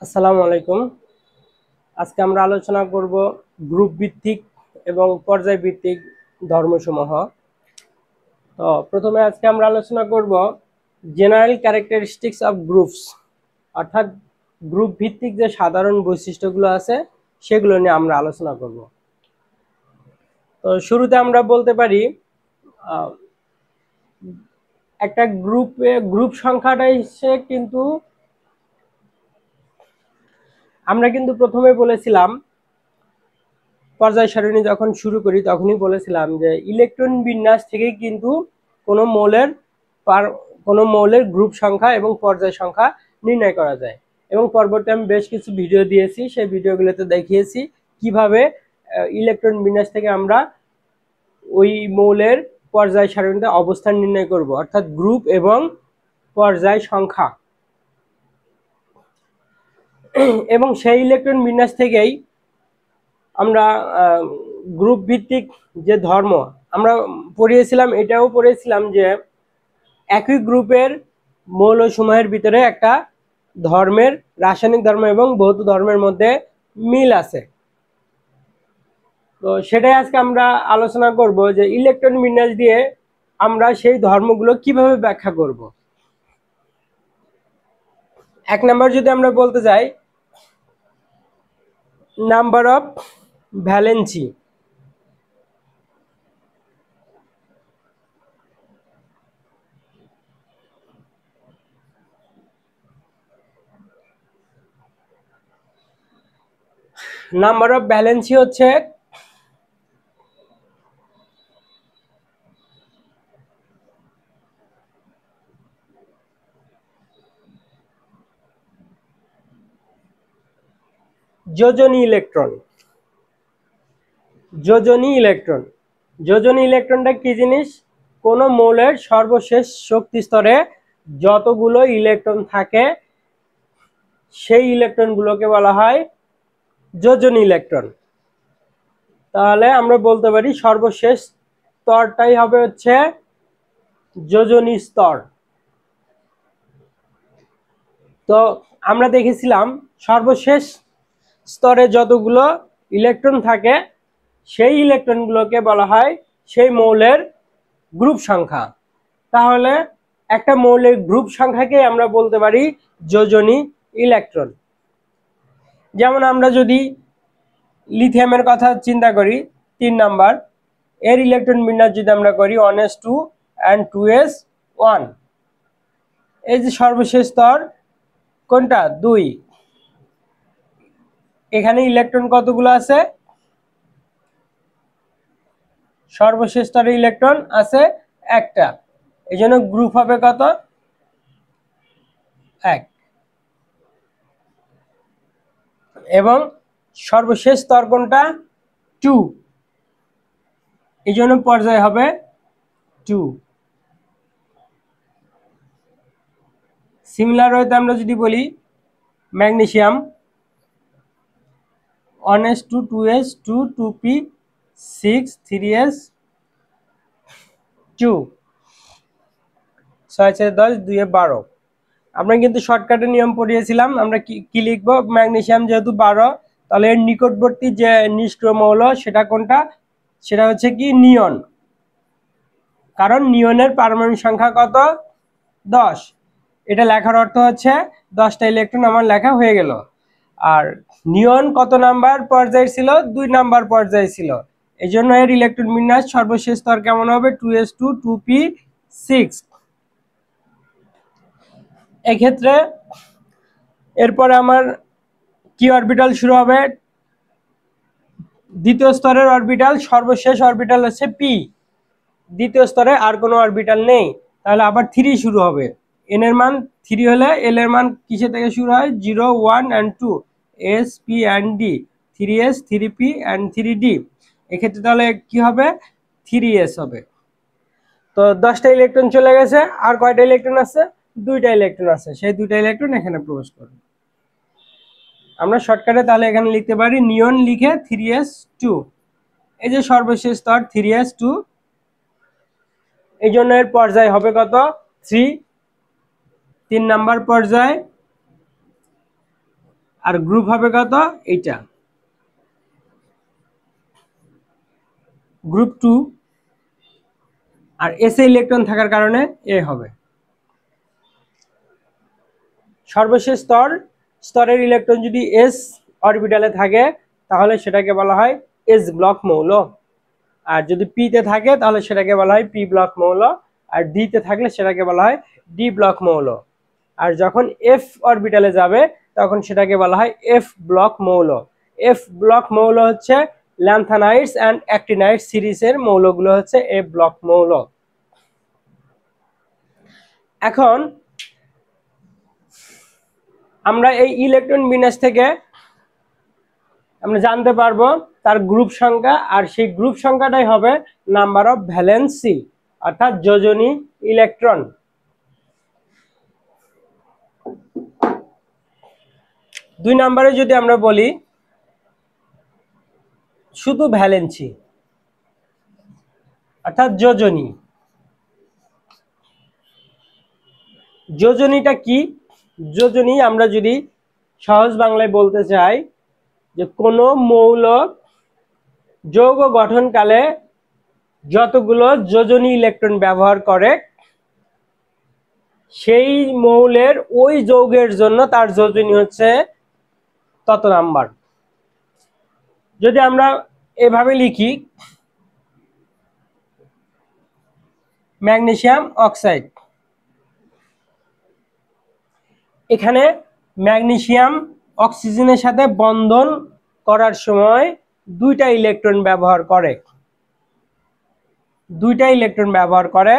আসসালামু আলাইকুম। আজকে আমরা আলোচনা করব গ্রুপ ভিত্তিক এবং পর্যায় ভিত্তিক ধর্মসমূহ। তো প্রথমে আজকে আমরা আলোচনা করব জেনারেল ক্যারেক্টারিস্টিক্স অফ গ্রুপস, অর্থাৎ গ্রুপ ভিত্তিক যে সাধারণ বৈশিষ্ট্যগুলো আছে সেগুলো নিয়ে আমরা আলোচনা করব। তো শুরুতে আমরা বলতে পারি একটা গ্রুপ সংখ্যাটা হচ্ছে কিন্তু আমরা কিন্তু প্রথমে বলেছিলাম পর্যায় সারণী যখন শুরু করি তখনই বলেছিলাম যে ইলেকট্রন বিন্যাস থেকে কিন্তু কোনো মৌলের গ্রুপ সংখ্যা এবং পর্যায় সংখ্যা নির্ণয় করা যায়। এবং পরবর্তী আমি বেশ কিছু ভিডিও দিয়েছি, সেই ভিডিওগুলোতে দেখিয়েছি কিভাবে ইলেকট্রন বিন্যাস থেকে আমরা ওই মৌলের পর্যায় সারণীতে অবস্থান নির্ণয় করব, অর্থাৎ গ্রুপ এবং পর্যায় সংখ্যা। এবং সেই ইলেকট্রন বিন্যাস থেকেই আমরা গ্রুপ ভিত্তিক যে ধর্ম আমরা পড়িয়েছিলাম, এটাও পড়েছিলাম যে একই গ্রুপের মৌলসমূহের ভিতরে একটা ধর্মের, রাসায়নিক ধর্ম এবং ভৌত ধর্মের মধ্যে মিল আছে। তো সেটাই আজকে আমরা আলোচনা করব যে ইলেকট্রন বিন্যাস দিয়ে আমরা সেই ধর্মগুলো কিভাবে ব্যাখ্যা করব। এক নম্বর যদি আমরা বলতে যাই, number of valency. Number of valency হচ্ছে যোজনী ইলেকট্রন। যোজনী ইলেকট্রন, যোজনী ইলেকট্রনটা কি জিনিস? কোনো মৌলের সর্বশেষ শক্তি স্তরে যতগুলো ইলেকট্রন থাকে সেই ইলেকট্রনগুলোকে বলা হয় যোজনী ইলেকট্রন। তাহলে আমরা বলতে পারি সর্বশেষ স্তরটাই হবে হচ্ছে যোজনী স্তর। তো আমরা দেখেছিলাম সর্বশেষ স্তরে যতগুলো ইলেকট্রন থাকে সেই ইলেকট্রনগুলোকে বলা হয় সেই মৌলের গ্রুপ সংখ্যা। তাহলে একটা মৌলের গ্রুপ সংখ্যাকে আমরা বলতে পারি যোজনী ইলেকট্রন। যেমন আমরা যদি লিথিয়ামের কথা চিন্তা করি, 3 নাম্বার, এর ইলেকট্রন বিন্যাস যদি আমরা করি 1s2 and 2s1, এই যে সর্বশেষ স্তর কোনটা? 2। এখানে ইলেকট্রন কতগুলো আছে? সর্বশেষ স্তরে ইলেকট্রন আছে একটা, এই জন্য গ্রুপ হবে কত? 1। এবং সর্বশেষ স্তর কোনটা? 2, এই জন্য পর্যায় হবে 2। সিমিলার ওয়েতে আমরা যদি বলি magnesium 1s2 2s2 2p6 3s2, 6 10 2 12। আমরা কিন্তু শর্টকাটের নিয়ম পড়িয়েছিলাম। আমরা কি লিখবো? ম্যাগনেসিয়াম যেহেতু 12, তাহলে এর নিকটবর্তী যে নিষ্ক্রিয় মৌল সেটা কোনটা? সেটা হচ্ছে কি নিয়ন, কারণ নিয়নের পারমাণবিক সংখ্যা কত? 10। এটা লেখার অর্থ হচ্ছে 10টা ইলেকট্রন আমার লেখা হয়ে গেল। আর নিয়ন কত নাম্বার পর্যায়ে ছিল? 2 নাম্বার পর্যায়ে ছিল, এই জন্য এর ইলেকট্রন বিন্যাস সর্বশেষ স্তর কেমন হবে? 2s2 2p6। এক্ষেত্রে এরপরে আমার কি অরবিটাল শুরু হবে? দ্বিতীয় স্তরের অরবিটাল, সর্বশেষ অরবিটাল হচ্ছে পি। দ্বিতীয় স্তরে আর কোনো অরবিটাল নেই, তাহলে আবার 3 শুরু হবে। এন এর মান 3 হলে এল এর মান কিসে থেকে শুরু হয়? 0 1 and 2, s p and d, 3s 3p and 3d। এক্ষেত্রে তাহলে কি হবে? 3s হবে। তো 10টা ইলেকট্রন চলে গেছে, আর কয়টা ইলেকট্রন আছে? 2টা ইলেকট্রন আছে, সেই 2টা ইলেকট্রন এখানে প্রবেশ করবে। আমরা শর্টকাটে তাহলে এখানে লিখতে পারি নিয়ন লিখে 3s2, এই যে সর্বশেষ স্তর 3s2, এই জন্য এর পর্যায় হবে কত? 3 নাম্বার পর্যায়। আর গ্রুপ হবে কত, এইটা গ্রুপ 2, আর এস ইলেকট্রন থাকার কারণে এ হবে। সর্বশেষ স্তরের ইলেকট্রন যদি এস অরবিটালে থাকে তাহলে সেটাকে বলা হয় এস ব্লক মৌল, আর যদি পি তে থাকে তাহলে সেটাকে বলা হয় পি ব্লক মৌল, আর ডি তে থাকলে সেটাকে বলা হয় ডি ব্লক মৌল। আর যখন এফ অরবিটালে যাবে তখন সেটাকে বলা হয় এফ ব্লক মৌল। এফ ব্লক মৌল হচ্ছে ল্যান্থানাইটস অ্যান্ড অ্যাক্টিনাইটস সিরিজের মৌলগুলো হচ্ছে এফ ব্লক মৌল। এখন আমরা এই ইলেকট্রন বিন্যাস থেকে আমরা জানতে পারবো তার গ্রুপ সংখ্যা, আর সেই গ্রুপ সংখ্যাটাই হবে নাম্বার অফ ভ্যালেন্সি অর্থাৎ যোজনী ইলেকট্রন। দুই নম্বরে যদি আমরা বলি শুধু ভ্যালেন্সি অর্থাৎ যোজনী। যোজনীটা কি? যোজনী আমরা যদি সহজ বাংলায় বলতে চাই যে কোনো মৌল যৌগ গঠনকালে যতগুলো যোজনী ইলেকট্রন ব্যবহার করে সেই মৌলের ওই যৌগের জন্য তার যোজনী হচ্ছে তত নাম্বার। যদি আমরা এভাবে লিখি ম্যাগনেসিয়াম অক্সাইড, এখানে ম্যাগনেসিয়াম অক্সিজেনের সাথে বন্ধন করার সময় দুইটা ইলেকট্রন ব্যবহার করে,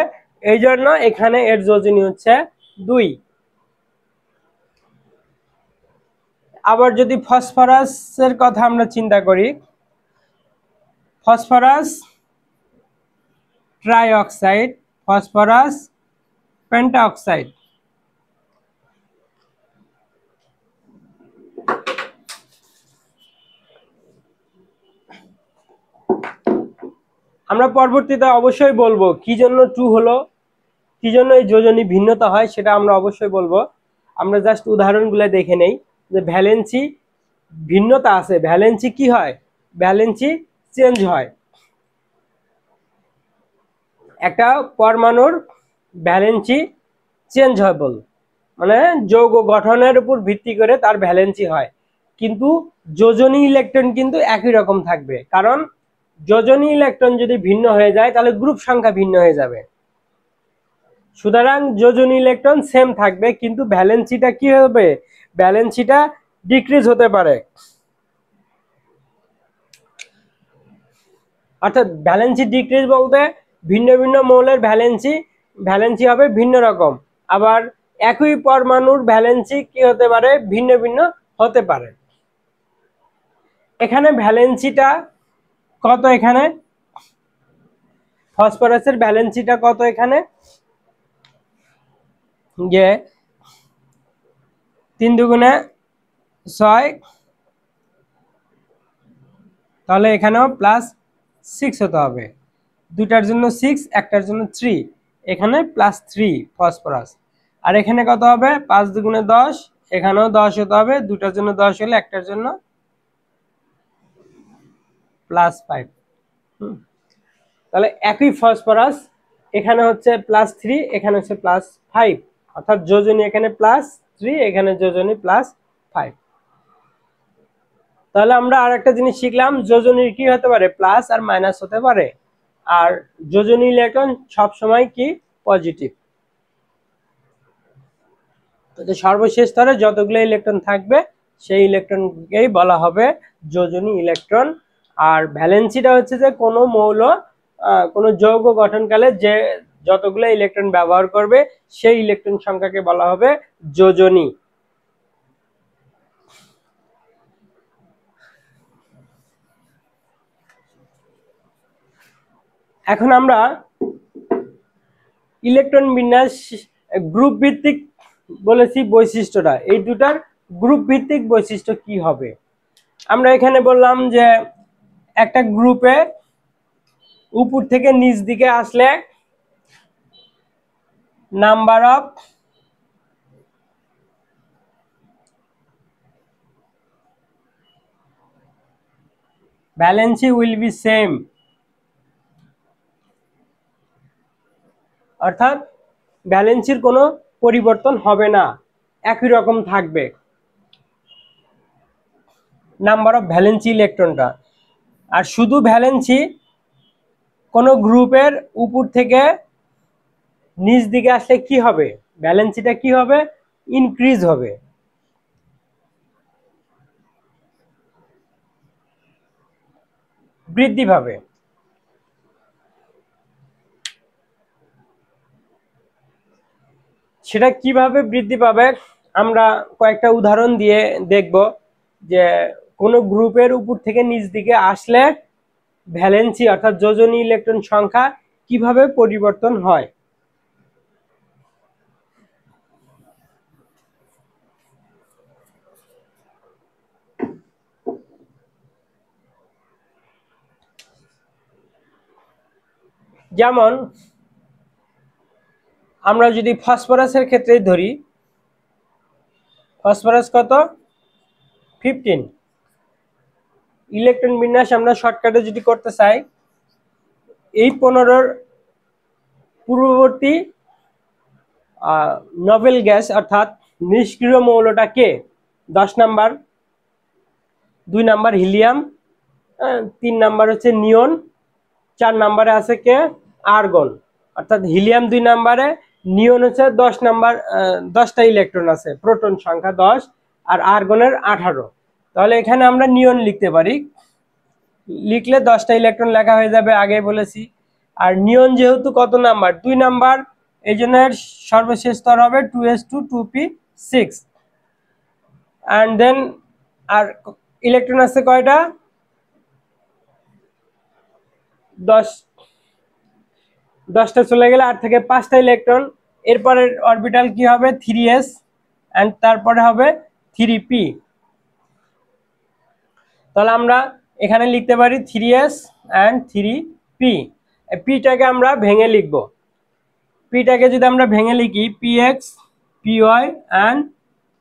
এই জন্য এখানে এর যোজনী হচ্ছে 2। আবার যদি ফসফরাসের কথা আমরা চিন্তা করি, ফসফরাস ট্রাইঅক্সাইড, ফসফরাস পেন্টাঅক্সাইড, আমরা পরবর্তীতে অবশ্যই বলবো কি জন্য 2 হলো, কি জন্য এই যোজনী ভিন্নতা হয় সেটা আমরা অবশ্যই বলবো। আমরা জাস্ট উদাহরণগুলো দেখে নেই যে ভ্যালেন্সি ভিন্নতা আছে। ভ্যালেন্সি কি হয়? ভ্যালেন্সি চেঞ্জ হয়। একটা পরমাণুর ভ্যালেন্সি চেঞ্জ হয় বল, মানে যৌগ গঠনের উপর ভিত্তি করে তার ভ্যালেন্সি হয়, কিন্তু যোজনী ইলেকট্রন কিন্তু একই রকম থাকবে। কারণ যোজনী ইলেকট্রন যদি ভিন্ন হয়ে যায় তাহলে গ্রুপ সংখ্যা ভিন্ন হয়ে যাবে। সুতরাং যোজনী ইলেকট্রন সেম থাকবে, কিন্তু ভ্যালেন্সিটা কি হবে? ভ্যালেন্সিটা ডিক্রিজ হতে পারে। অর্থাৎ ভ্যালেন্সি ডিক্রিজ বলতে ভিন্ন ভিন্ন মৌলের ভ্যালেন্সি হবে ভিন্ন রকম, আবার একই পরমাণুর ভ্যালেন্সি কি হতে পারে? ভিন্ন ভিন্ন হতে পারে। এখানে ভ্যালেন্সিটা কত? এখানে ফসফরাসের ভ্যালেন্সিটা কত? এখানে যে 3 দুগুণে 6, তাহলে এখানেও +6 হতে হবে। দুটার জন্য 6, একটার জন্য 3, এখানে +3 ফসফরাস। আর এখানে কত হবে? 5 দুগুণে 10, এখানেও 10 হতে হবে। দুটার জন্য 10 হলে একটার জন্য +5। তাহলে একই ফসফরাস এখানে হচ্ছে +3, এখানে হচ্ছে +5, অর্থাৎ যোজনী এখানে +3, এখানে যোজনী +5। তাহলে আমরা আর একটা জিনিস শিখলাম, যোজনীর কি হতে পারে? প্লাস আর মাইনাস হতে পারে, আর যোজনী ইলেকট্রন সব সময় কি? পজিটিভ। তো সর্বশেষ স্তরে যতগুলো ইলেকট্রন থাকবে সেই ইলেকট্রনকেই বলা হবে যোজনী ইলেকট্রন। আর ভ্যালেন্সিটা হচ্ছে যে কোনো মৌল কোনো যৌগ গঠনকালে যে যতগুলো ইলেকট্রন ব্যবহার করবে সেই ইলেকট্রন সংখ্যাকে বলা হবে যোজনী। এখন আমরা ইলেকট্রন বিন্যাস গ্রুপ ভিত্তিক বলেছি বৈশিষ্ট্যটা, এই দুটার গ্রুপ ভিত্তিক বৈশিষ্ট্য কি হবে? আমরা এখানে বললাম যে একটা গ্রুপে উপর থেকে নিচ দিকে আসলে number of valency will be same, অর্থাৎ ভ্যালেন্সির কোনো পরিবর্তন হবে না, একই রকম থাকবে নাম্বার অফ ভ্যালেন্সি ইলেকট্রনটা। আর শুধু ভ্যালেন্সি কোনো গ্রুপের উপর থেকে নিচ দিকে আসলে কি হবে, ভ্যালেন্সিটা কি হবে, ইনক্রিজ হবে। বৃদ্ধি পাবে। সেটা কিভাবে বৃদ্ধি পাবে আমরা কয়েকটা উদাহরণ দিয়ে দেখব, যে কোনো গ্রুপের উপর থেকে নিচ দিকে আসলে ভ্যালেন্সি অর্থাৎ যোজনী ইলেকট্রন সংখ্যা কিভাবে পরিবর্তন হয়। যেমন আমরা যদি ফসফরাসের ক্ষেত্রে ধরি, ফসফরাস কত, 15। ইলেকট্রন বিন্যাস আমরা শর্টকাটে যদি করতে চাই, এই 15-র পূর্ববর্তী নোবেল গ্যাস অর্থাৎ নিষ্ক্রিয় মৌলটা কে, 10 নাম্বার, 2 নাম্বার হিলিয়াম, 3 নাম্বার হচ্ছে নিয়ন, 4 নাম্বারে আছে কে, আর্গন। অর্থাৎ হিলিয়াম 2 নাম্বারে, নিয়ন হচ্ছে 10 নাম্বার, 10টা ইলেকট্রন আছে, প্রোটন সংখ্যা 10, আর আর্গনের 18। তাহলে এখানে আমরা নিয়ন লিখতে পারি, লিখলে 10টা ইলেকট্রন লেখা হয়ে যাবে, আগে বলেছি। আর নিয়ন যেহেতু কত নাম্বার, 2 নাম্বার, এই জন্য এর সর্বশেষ স্তর হবে 2s2 2p6। And then R electron আছে কয়টা, 10টা চলে গেলে আর থেকে 5টা ইলেকট্রন। এরপরের অরবিটাল কি হবে, 3s, অ্যান্ড তারপরে হবে 3p। তাহলে আমরা এখানে লিখতে পারি 3s অ্যান্ড 3p। পিটাকে আমরা ভেঙে লিখব, পিটাকে যদি আমরা ভেঙে লিখি px py অ্যান্ড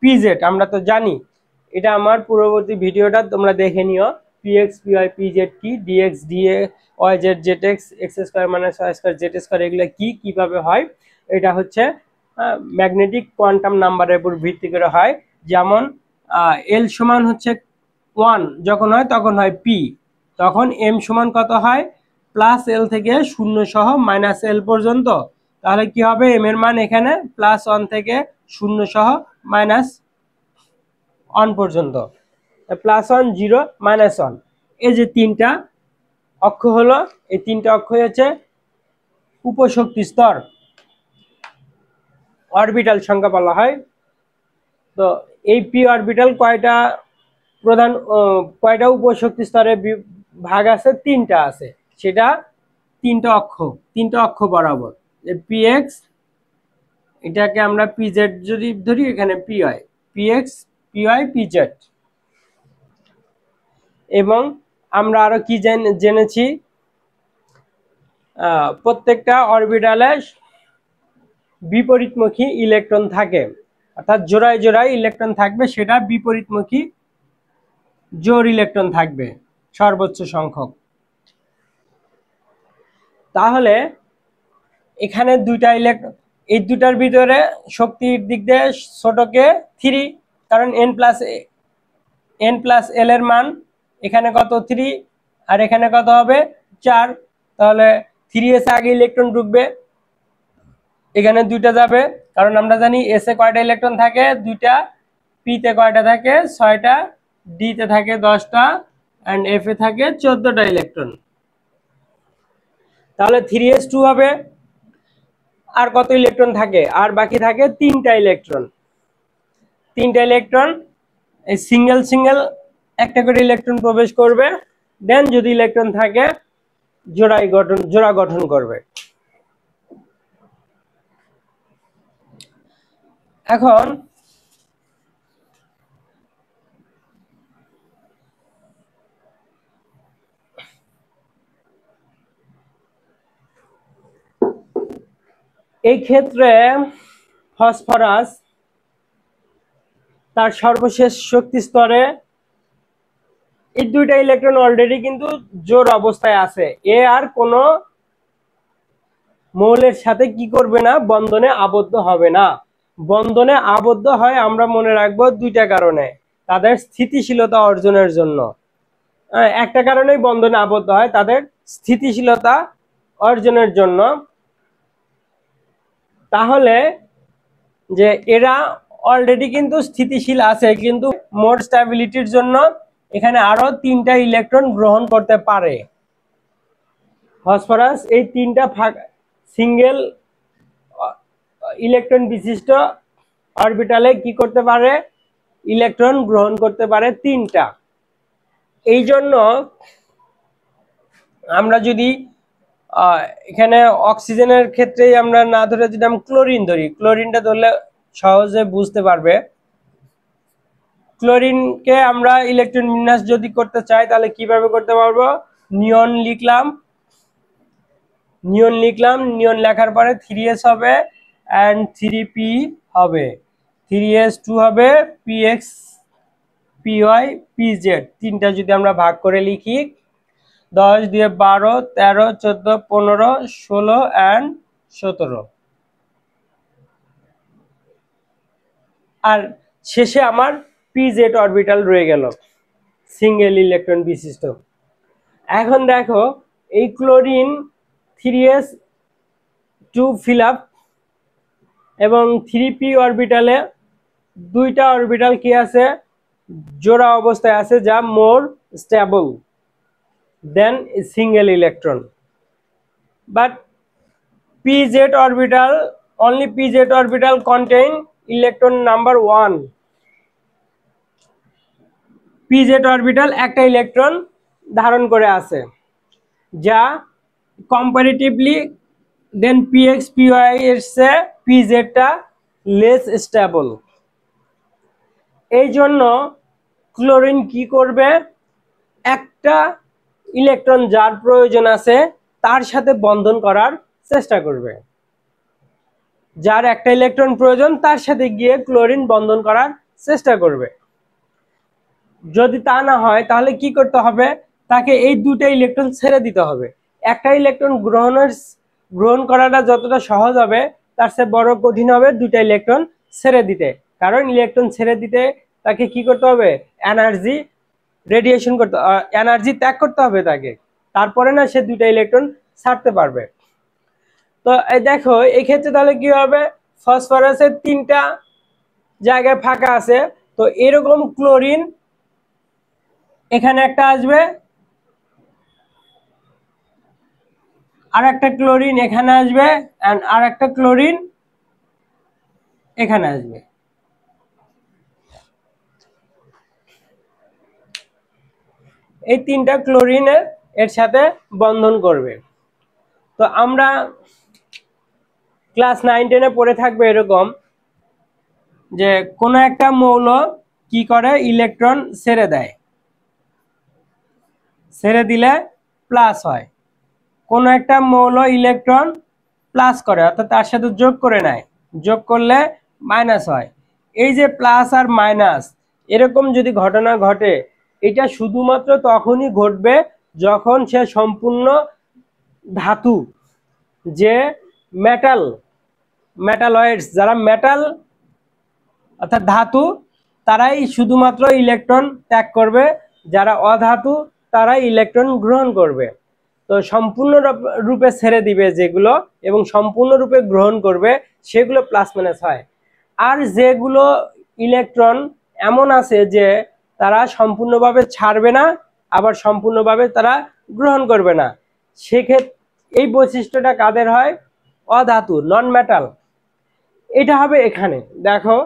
pz, আমরা তো জানি, এটা আমার পূর্ববর্তী ভিডিওটা তোমরা দেখে নিও, px py pz কি, dx dA yz zx x square minus y square z square এগুলো কি, কিভাবে হয়। এটা হচ্ছে ম্যাগনেটিক কোয়ান্টাম নাম্বারের উপর ভিত্তি করে হয়। যেমন l সমান হচ্ছে 1 যখন হয় তখন হয় p, তখন m সমান কত হয়, প্লাস l থেকে 0 সহ মাইনাস l পর্যন্ত। তাহলে কি হবে, m এর মান এখানে +1 থেকে 0 সহ -1 পর্যন্ত, +1 0 -1। এই যে 3টা অক্ষ হলো, এই 3টা অক্ষ হচ্ছে উপশক্তি স্তর, অরবিটাল সংখ্যা বলা হয়। তো এই p অরবিটাল কয়টা প্রধান কয়টা উপশক্তি স্তরে ভাগ আছে, 3টা আছে, সেটা 3টা অক্ষ বরাবর। px, এটাকে আমরা pz যদি ধরি, এখানে py, px py pz। এবং আমরা আরো কি জেনেছি, প্রত্যেকটা অরবিটালে বিপরীতমুখী ইলেকট্রন থাকে, অর্থাৎ জোড়ায় জোড়ায় ইলেকট্রন থাকবে, সেটা বিপরীতমুখী জোড় ইলেকট্রন থাকবে সর্বোচ্চ সংখ্যক। তাহলে এখানে 2টা ইলেকট্রন, এই দুটার ভিতরে শক্তির দিক দিয়ে ছোটকে 3, কারণ n প্লাস l এর মান এখানে কত, 3, আর এখানে কত হবে, 4। তাহলে 3s আগে ইলেকট্রন ঢুকবে, এখানে 2টা যাবে, কারণ আমরা জানি s এ কয়টা ইলেকট্রন থাকে, 2টা, p তে কয়টা থাকে, 6টা, d তে থাকে 10টা, এন্ড f এ থাকে 14টা ইলেকট্রন। তাহলে 3s2 হবে, আর কত ইলেকট্রন থাকে, আর বাকি থাকে 3টা ইলেকট্রন। 3টা ইলেকট্রন, এই সিঙ্গেল সিঙ্গেল একটা করে ইলেকট্রন প্রবেশ করবে, দেন যদি ইলেকট্রন থাকে জোড়া গঠন করবে। এখন এই ক্ষেত্রে ফসফরাস তার সর্বশেষ শক্তি স্তরে এই দুইটা ইলেকট্রন অলরেডি কিন্তু জোড় অবস্থায় আছে, এ আর কোনো মৌলের সাথে কি করবে না, বন্ধনে আবদ্ধ হবে না। বন্ধনে আবদ্ধ হয় আমরা মনে রাখবো দুইটা কারণে, তাদের স্থিতিশীলতা অর্জনের জন্য। একটা কারণেই বন্ধনে আবদ্ধ হয়, তাদের স্থিতিশীলতা অর্জনের জন্য। তাহলে যে এরা অলরেডি কিন্তু স্থিতিশীল আছে, কিন্তু মোর স্ট্যাবিলিটির জন্য এখানে আরো 3টা ইলেকট্রন গ্রহণ করতে পারে। ফসফরাস এই 3টা সিঙ্গেল ইলেকট্রন বিশিষ্ট অরবিটালে কি করতে পারে, ইলেকট্রন গ্রহণ করতে পারে 3টা। এই জন্য আমরা যদি এখানে অক্সিজেনের ক্ষেত্রেই আমরা না ধরে যদি আমরা ক্লোরিন ধরি, ক্লোরিনটা ধরলে সহজে বুঝতে পারবে। ক্লোরিনকে আমরা ইলেকট্রন বিন্যাস যদি করতে চাই তাহলে কিভাবে করতে পারবো, নিয়ন লিখলাম, নিয়ন লেখার পরে 3s হবে এন্ড 3p হবে, 3s2 হবে, px py pz, 3টা যদি আমরা ভাগ করে লিখি 10 দিয়ে 12 13 14 15 16 এন্ড 17, আর শেষে আমার pz অরবিটাল রয়ে গেল সিঙ্গেল ইলেকট্রন বিশিষ্ট। এখন দেখো এই ক্লোরিন 3s2 ফিল আপ এবং 3p অরবিটালে 2টা অরবিটাল কি আছে, জোড়া অবস্থায় আছে, যা মোর stable then single electron. But pz orbital, only pz orbital contain electron number 1. pz orbital একটা ইলেকট্রন ধারণ করে আছে, যা কম্পারেটিভলি দেন px py এর চেয়ে pz টা লেস স্টেবল। এই জন্য ক্লোরিন কি করবে, একটা ইলেকট্রন যার প্রয়োজন আছে তার সাথে বন্ধন করার চেষ্টা করবে, যার একটা ইলেকট্রন প্রয়োজন তার সাথে গিয়ে ক্লোরিন বন্ধন করার চেষ্টা করবে। যদি তা না হয় তাহলে কি করতে হবে, তাকে এই 2টা ইলেকট্রন ছেড়ে দিতে হবে। একটা ইলেকট্রন গ্রহণ করাটা যতটা সহজ হবে তার চেয়ে বড় কঠিন হবে 2টা ইলেকট্রন ছেড়ে দিতে, কারণ ইলেকট্রন ছেড়ে দিতে তাকে কি করতে হবে, এনার্জি রেডিয়েশন করতে, এনার্জি ত্যাগ করতে হবে তাকে, তারপরে না সে 2টা ইলেকট্রন ছাড়তে পারবে। তো দেখো এই ক্ষেত্রে তাহলে কি হবে, ফসফরাসের 3টা জায়গায় ফাঁকা আছে, তো এরকম ক্লোরিন এখানে একটা আসবে, আর একটা ক্লোরিন এখানে আসবে, এন্ড আর একটা ক্লোরিন এখানে আসবে। এই 3টা ক্লোরিন এর সাথে বন্ধন করবে। তো আমরা ক্লাস 9-10 পড়ে থাকবে এরকম যে কোনো একটা মৌল কি করে, ইলেকট্রন ছেড়ে দেয়, ছেড়ে দিলে প্লাস হয়। কোনো একটা মৌল ইলেকট্রন প্লাস করে, অর্থাৎ তার সাথে যোগ করে নেয়, যোগ করলে মাইনাস হয়। এই যে প্লাস আর মাইনাস এরকম যদি ঘটনা ঘটে, এটা শুধুমাত্র তখনই ঘটবে যখন সে সম্পূর্ণ ধাতু, যে মেটালয়েডস, যারা মেটাল অর্থাৎ ধাতু, তারাই শুধুমাত্র ইলেকট্রন ত্যাগ করবে, যারা অধাতু তারাই ইলেকট্রন গ্রহণ করবে। তো সম্পূর্ণ রূপে ছেড়ে দিবে যেগুলো এবং সম্পূর্ণরূপে গ্রহণ করবে সেগুলো প্লাস মাইনাস হয়। আর যেগুলো ইলেকট্রন এমন আছে যে তারা সম্পূর্ণভাবে ছাড়বে না, আবার সম্পূর্ণভাবে তারা গ্রহণ করবে না, সেক্ষেত্রে এই বৈশিষ্ট্যটা কাদের হয়, অধাতু, নন মেটাল। এটা হবে এখানে দেখো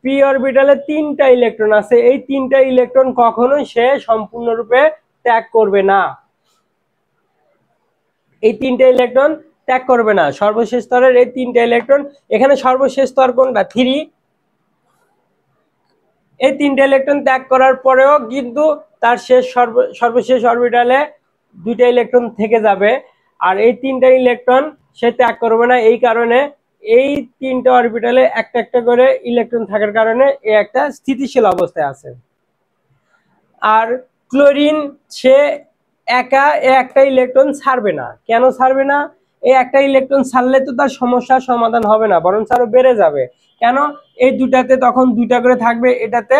পি অরবিটালে 3টা ইলেকট্রন আছে, এই 3টা ইলেকট্রন কখনোই সে সম্পূর্ণরূপে ত্যাগ করবে না, এই 3টা ইলেকট্রন ত্যাগ করবে না। সর্বশেষ স্তরের এই 3টা ইলেকট্রন, এখানে সর্বশেষ স্তর কোনটা, 3, এই 3টা ইলেকট্রন ত্যাগ করার পরেও কিন্তু তার সর্বশেষ অরবিটালে 2টা ইলেকট্রন থেকে যাবে, আর এই 3টা ইলেকট্রন সে ত্যাগ করবে না। এই কারণে এই 3টা অরবিটালে একটা একটা করে ইলেকট্রন থাকার কারণে এ একটা স্থিতিশীল অবস্থায় আছে। আর ক্লোরিন সে একা একটা ইলেকট্রন ছাড়বে না। কেন ছাড়বে না? এই একটা ইলেকট্রন ছাড়লে তো তার সমস্যার সমাধান হবে না, বরং আরো বেড়ে যাবে। কেন? এই দুটাতে তখন দুইটা করে থাকবে, এটাতে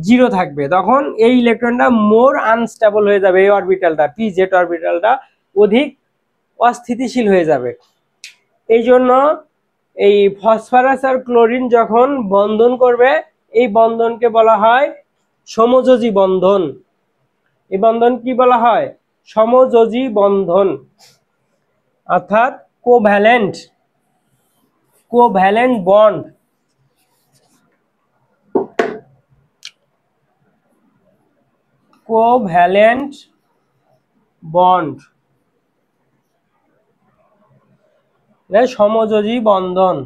0 থাকবে, তখন এই ইলেকট্রনটা মোর আনস্টেবল হয়ে যাবে। এই অরবিটালটা পি জেড অরবিটালটা অধিক অস্থিতিশীল হয়ে যাবে। এই জন্য এই ফসফরাস আর ক্লোরিন যখন বন্ধন করবে, এই বন্ধনকে বলা হয় সমযোজী বন্ধন। এই বন্ধন কি বলা হয়? সমযোজী বন্ধন, অর্থাৎ কোভ্যালেন্ট বন্ড। কোভ্যালেন্ট বন্ড, সমযোজী বন্ধন।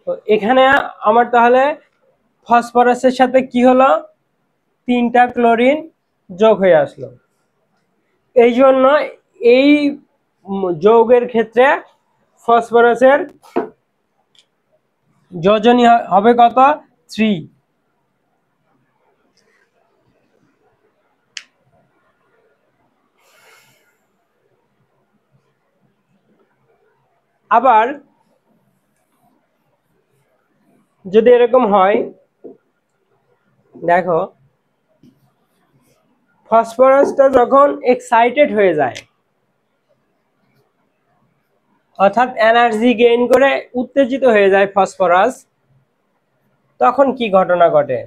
তো এখানে আমার তাহলে ফসফরাসের সাথে কি হলো? 3টা ক্লোরিন যোগ হয়ে আসলো। এই জন্য এই যৌগের ক্ষেত্রে ফসফরাসের যোজনী হবে কত? 3। আবার যদি এরকম হয়, দেখো ফসফরাসটা যখন এক্সাইটেড হয়ে যায়, অর্থাৎ এনার্জি গেইন করে উত্তেজিত হয়ে যায় ফসফরাস, তখন কি ঘটনা ঘটে?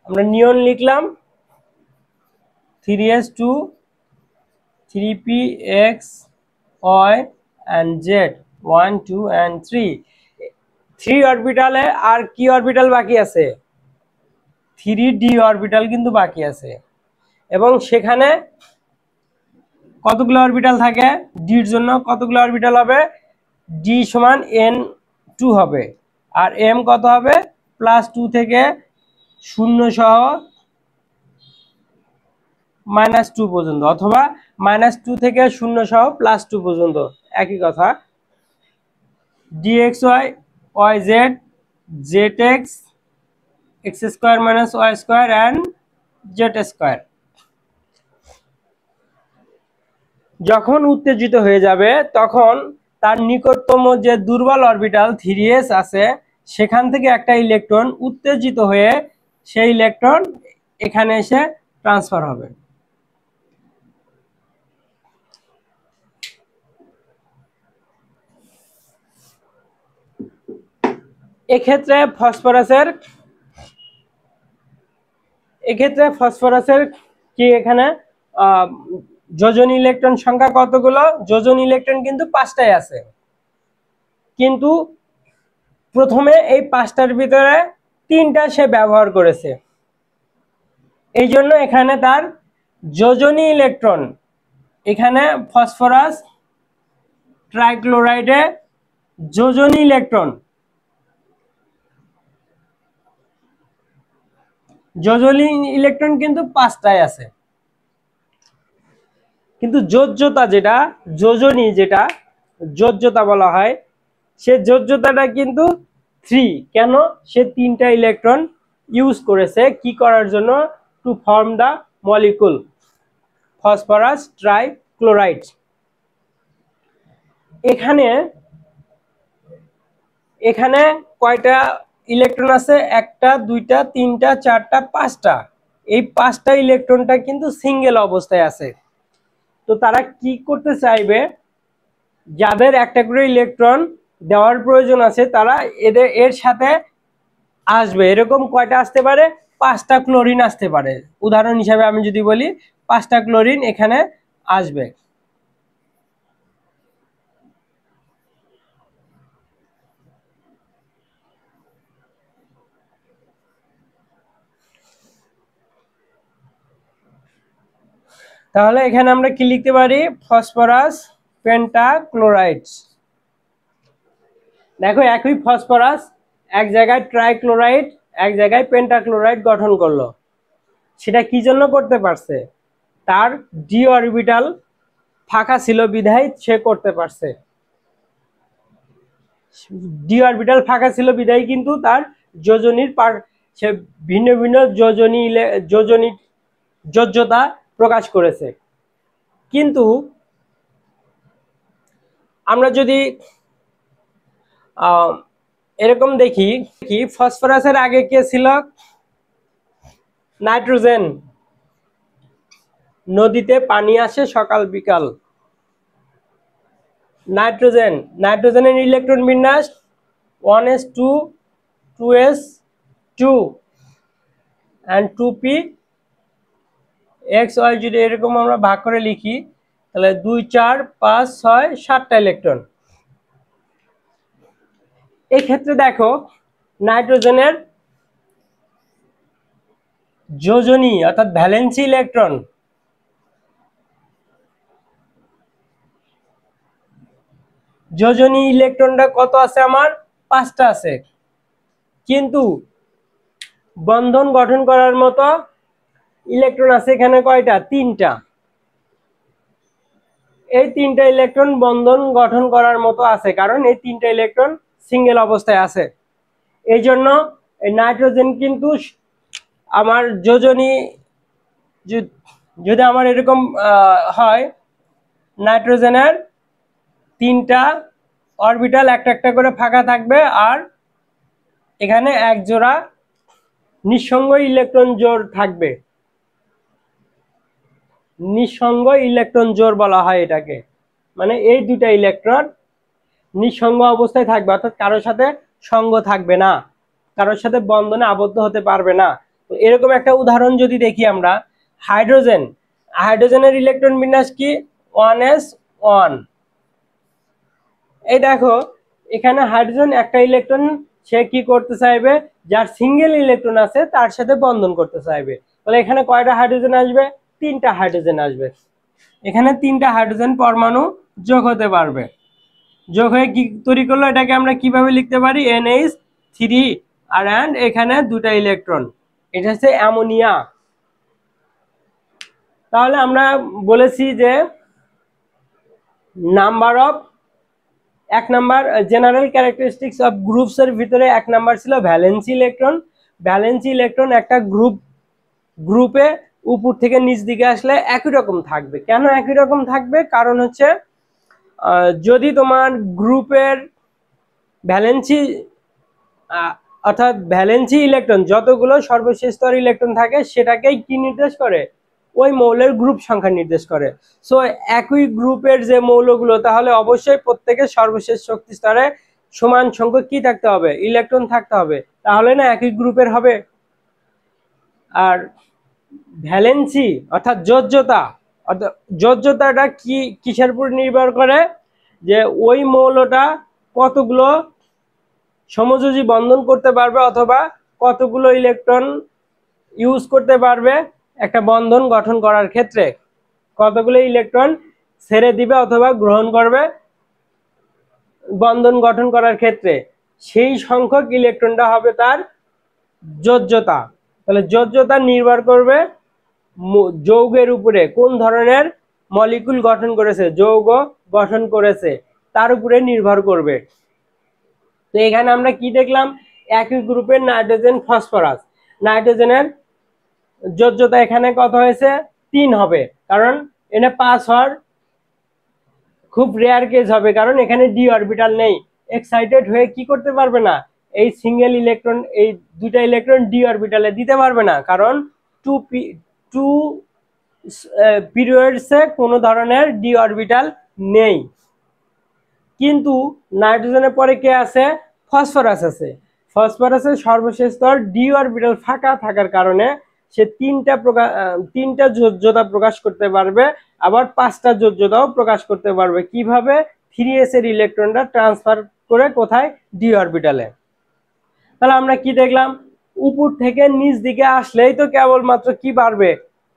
আমরা নিয়ন লিখলাম 3s2 3px y and z 1 2 and 3। 3 অরবিটালে আর কি অরবিটাল বাকি আছে? 3d অরবিটাল কিন্তু বাকি আছে। এবং সেখানে কতগুলো অরবিটাল থাকে? ডি এর জন্য কতগুলো অরবিটাল হবে? ডি সমান n2 হবে। আর m কত হবে? +2 থেকে 0 সহ -2 পর্যন্ত, অথবা -2 থেকে 0 সহ +2 পর্যন্ত, একই কথা। dxy yz zx x² - y² and z²। যখন উত্তেজিত হয়ে যাবে তখন তার নিকটতম যে দুর্বল অরবিটাল 3s আছে, সেখান থেকে একটা ইলেকট্রন উত্তেজিত হয়ে সেই ইলেকট্রন এখানে এসে ট্রান্সফার হবে। এক্ষেত্রে ফসফরাসের কি এখানে যোজনী ইলেকট্রন সংখ্যা কতগুলো? যোজনী ইলেকট্রন কিন্তু 5টাই আছে, কিন্তু প্রথমে এই 5টার ভিতরে 3টা সে ব্যবহার করেছে। এই জন্য এখানে তার যোজনী ইলেকট্রন, এখানে ফসফরাস ট্রাইক্লোরাইডে যোজনী ইলেকট্রন কিন্তু 5টাই আছে, কিন্তু যোজ্যতা যেটা যোজ্যতা বলা হয়, সে যোজ্যতাটা কিন্তু 3। কেন? সে 3টা ইলেকট্রন ইউজ করেছে কি করার জন্য? To form the molecule phosphorus trichloride. এখানে কয়টা ইলেকট্রন আছে? 1টা 2টা 3টা 4টা 5টা। এই 5টা ইলেকট্রনটা কিন্তু সিঙ্গেল অবস্থায় আছে। তো তারা কি করতে চাইবে? যাদের একটা করে ইলেকট্রন দেওয়ার প্রয়োজন আছে, তারা এর সাথে আসবে। এরকম কয়টা আসতে পারে? 5টা ক্লোরিন আসতে পারে। উদাহরণ হিসাবে আমি যদি বলি, 5টা ক্লোরিন এখানে আসবে। তাহলে এখানে আমরা কি লিখতে পারি? ফসফরাস পেন্টাক্লোরাইডস। দেখো একই ফসফরাস এক জায়গায় ট্রাইক্লোরাইড, এক জায়গায় পেন্টাক্লোরাইড গঠন করলো। সেটা কি জন্য করতে পারছে? তার ডি অরবিটাল ফাঁকা ছিল বিধায় সে করতে পারছে। ডি অরবিটাল ফাঁকা ছিল বিদায় কিন্তু তার যোজনীর সে ভিন্ন ভিন্ন যোজনী যোজ্যতা প্রকাশ করেছে। কিন্তু আমরা যদি এরকম দেখি কি ফসফরাসের আগে কে ছিল? নাইট্রোজেন। নদীতে পানি আসে সকাল বিকাল। নাইট্রোজেনের ইলেকট্রন বিন্যাস 1s2 2s2 and 2p xy। যদি এরকম আমরা ভাগ করে লিখি তাহলে 2 4 5 6 7টা ইলেকট্রন। এই ক্ষেত্রে দেখো নাইট্রোজেনের যোজনী অর্থাৎ ভ্যালেন্সি ইলেকট্রন যোজনী ইলেকট্রনটা কত আছে? আমার 5টা আছে। কিন্তু বন্ধন গঠন করার মতো ইলেকট্রন আছে এখানে কয়টা? 3টা। এই 3টা ইলেকট্রন বন্ধন গঠন করার মতো আছে, কারণ এই 3টা ইলেকট্রন সিঙ্গেল অবস্থায় আছে। এই জন্য এই নাইট্রোজেন কিন্তু আমার যোজনী যদি আমার এরকম হয়, নাইট্রোজেনের 3টা অরবিটাল একটা একটা করে ফাঁকা থাকবে, আর এখানে এক জোড়া নিঃসঙ্গ ইলেকট্রন জোড় থাকবে। নিঃসঙ্গ ইলেকট্রন জোড় বলা হয় এটাকে। মানে এই দুটা ইলেকট্রন নিঃসঙ্গ অবস্থায় থাকবে, অর্থাৎ কারোর সাথে সঙ্গ থাকবে না, কারোর সাথে বন্ধনে আবদ্ধ হতে পারবে না। তো এরকম একটা উদাহরণ যদি দেখি আমরা, হাইড্রোজেনের ইলেকট্রন বিন্যাস কি? 1s1। এই দেখো এখানে হাইড্রোজেন একটা ইলেকট্রন সে কি করতে চাইবে? যার সিঙ্গেল ইলেকট্রন আছে তার সাথে বন্ধন করতে চাইবে। তাহলে এখানে কয়টা হাইড্রোজেন আসবে? 3টা হাইড্রোজেন আসবে। এখানে 3টা হাইড্রোজেন পরমাণু যোগ হতে পারবে। যোগ হয়ে কি তৈরি করলো? এটাকে আমরা কিভাবে লিখতে পারি? NH3 আর এখানে 2টা ইলেকট্রন, এটা হচ্ছে অ্যামোনিয়া। তাহলে আমরা বলেছি যে number of 1 number general characteristics of groups এর ভিতরে 1 নাম্বার ছিল ভ্যালেন্সি ইলেকট্রন। ভ্যালেন্সি ইলেকট্রন একটা গ্রুপে উপর থেকে নিচ দিকে আসলে একই রকম থাকবে। কেন একই রকম থাকবে? কারণ হচ্ছে যদি তোমার গ্রুপের ভ্যালেন্সি অর্থাৎ ভ্যালেন্সি ইলেকট্রন যতগুলো সর্বশেষ স্তর ইলেকট্রন থাকে সেটাকেই কি নির্দেশ করে? ওই মৌলের গ্রুপ সংখ্যা নির্দেশ করে। সো একই গ্রুপের যে মৌলগুলো, তাহলে অবশ্যই প্রত্যেকের সর্বশেষ শক্তি স্তরে সমান সংখ্যক কি থাকতে হবে? ইলেকট্রন থাকতে হবে, তাহলে না একই গ্রুপের হবে। আর ভ্যালেন্সি অর্থাৎ যোজ্যতাটা কি কিসের উপর নির্ভর করে? যে ওই মৌলটা কতগুলো সমযোজী বন্ধন করতে পারবে অথবা কতগুলো ইলেকট্রন ইউজ করতে পারবে একটা বন্ধন গঠন করার ক্ষেত্রে, কতগুলো ইলেকট্রন ছেড়ে দিবে অথবা গ্রহণ করবে বন্ধন গঠন করার ক্ষেত্রে, সেই সংখ্যক ইলেকট্রনটা হবে তার যোজ্যতা। তাহলে যোজ্যতা নির্ভর করবে যৌগের উপরে, কোন ধরনের মলিকুল গঠন করেছে, যৌগ গঠন করেছে তার উপরে নির্ভর করবে। তো এখানে আমরা কি দেখলাম? একই গ্রুপের নাইট্রোজেন ফসফরাস, নাইট্রোজেনের যোজ্যতা এখানে কত হয়েছে? 3 হবে, কারণ এনে 5 হওয়ার খুব রেয়ার কেস হবে, কারণ এখানে ডি অরবিটাল নেই। এক্সাইটেড হয়ে কি করতে পারবে না? এই সিঙ্গেল ইলেকট্রন, এই 2টা ইলেকট্রন ডি অরবিটালে দিতে পারবে না, কারণ 2 পিরিয়ডসে কোনো ধরনের ডি অরবিটাল নেই। কিন্তু নাইট্রোজেনের পরে কে আছে? ফসফরাস আছে। ফসফরাসের সর্বশেষ স্তর ডি অরবিটাল ফাঁকা থাকার কারণে সে 3টা যোজ্যতা প্রকাশ করতে পারবে, আবার 5টা যোজ্যতাও প্রকাশ করতে পারবে। কিভাবে? 3s এর ইলেকট্রনটা ট্রান্সফার করে কোথায়? ডি অরবিটালে। তাহলে আমরা কি দেখলাম? উপর থেকে নিচ দিকে আসলেই তো কেবলমাত্র কি বাড়বে?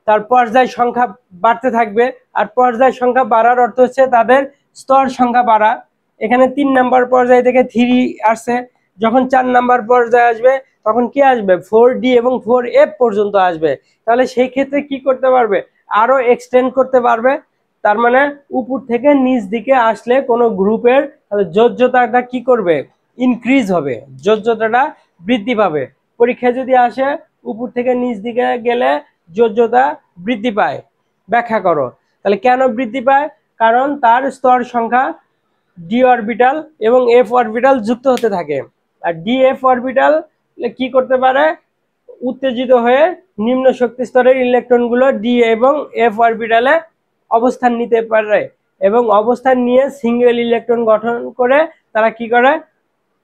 তার পর্যায় সংখ্যা বাড়তে থাকবে, আর পর্যায় সংখ্যা বাড়ার অর্থ হচ্ছে তাদের স্তর সংখ্যা বাড়া। এখানে 3 নাম্বার পর্যায় থেকে 3 আসছে, যখন 4 নাম্বার পর্যায়ে আসবে তখন কি আসবে? 4d এবং 4f পর্যন্ত আসবে। তাহলে সেই ক্ষেত্রে কি করতে পারবে? আরো এক্সটেন্ড করতে পারবে তার মানে উপর থেকে নিচ দিকে আসলে কোনো গ্রুপের যোজ্যতাটা কি করবে, ইনক্রিজ হবে, যোজ্যতাটা বৃদ্ধি পাবে। পরীক্ষায় যদি আসে উপর থেকে নিচ দিকে গেলে যোজ্যতা বৃদ্ধি পায়, ব্যাখ্যা করো। তাহলে কেন বৃদ্ধি পায়? কারণ তার স্তর সংখ্যা ডি অরবিটাল এবং এফ অরবিটাল যুক্ত হতে থাকে। আর ডি এফ অরবিটাল কি করতে পারে, উত্তেজিত হয়ে নিম্ন শক্তি স্তরের ইলেকট্রনগুলো ডি এবং এফ অরবিটালে অবস্থান নিতে পারে এবং অবস্থান নিয়ে সিঙ্গেল ইলেকট্রন গঠন করে তারা কি করে,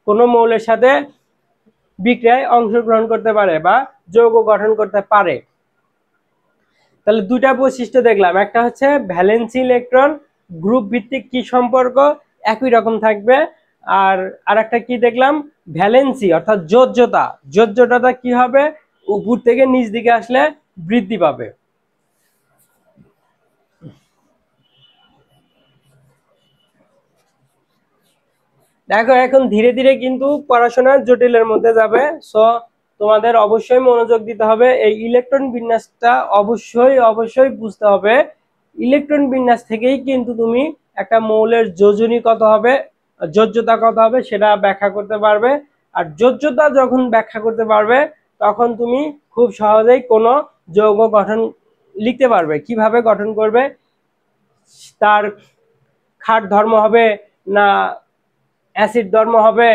কোনো মৌলের সাথে বিক্রিয়ায় অংশগ্রহণ করতে পারে বা যৌগ গঠন করতে পারে। তাহলে দুটা বৈশিষ্ট্য দেখলাম, একটা হচ্ছে ভ্যালেন্সি ইলেকট্রন গ্রুপ ভিত্তিক কি সম্পর্ক, একই রকম থাকবে। আর আরেকটা কি দেখলাম, ভ্যালেন্সি অর্থাৎ যোজ্যতা, যোজ্যতাটা কি হবে, উপর থেকে নিচ দিকে আসলে বৃদ্ধি পাবে। দেখো এখন ধীরে ধীরে কিন্তু পড়াশোনা জটিলের মধ্যে যাবে, সো তোমাদের অবশ্যই মনোযোগ দিতে হবে। এই ইলেকট্রন বিন্যাসটা অবশ্যই অবশ্যই বুঝতে হবে। ইলেকট্রন বিন্যাস থেকেই কিন্তু তুমি একটা মৌলের যোজনী কত হবে, যোজ্যতা কত হবে সেটা ব্যাখ্যা করতে পারবে। আর যোজ্যতা যখন ব্যাখ্যা করতে পারবে তখন তুমি খুব সহজেই কোনো যৌগ গঠন লিখতে পারবে। কিভাবে গঠন করবে, তার ক্ষার ধর্ম হবে না অ্যাসিড ধর্ম হবে,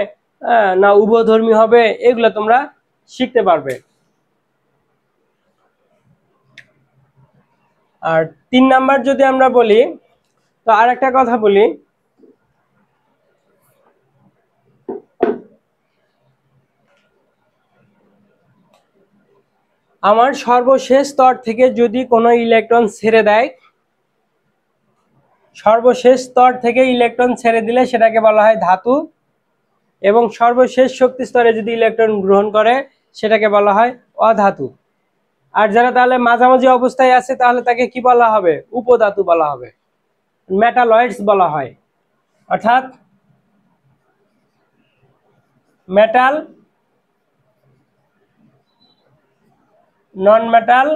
না উভধর্মী হবে, এগুলো তোমরা শিখতে পারবে। আর 3 নাম্বার যদি আমরা বলি, তো আর একটা কথা বলি, আমার সর্বশেষ স্তর থেকে যদি কোনো ইলেকট্রন ছেড়ে দেয়, সর্বশেষ স্তর থেকে ইলেকট্রন ছেড়ে দিলে সেটাকে বলা হয় ধাতু, এবং সর্বশেষ শক্তি স্তরে যদি ইলেকট্রন গ্রহণ করে সেটাকে বলা হয় অধাতু। আর যারা তাহলে মাঝামাঝি অবস্থায় আছে তাহলে তাকে কি বলা হবে, উপধাতু বলা হবে, মেটালয়েডস বলা হয়। অর্থাৎ মেটাল, নন মেটাল,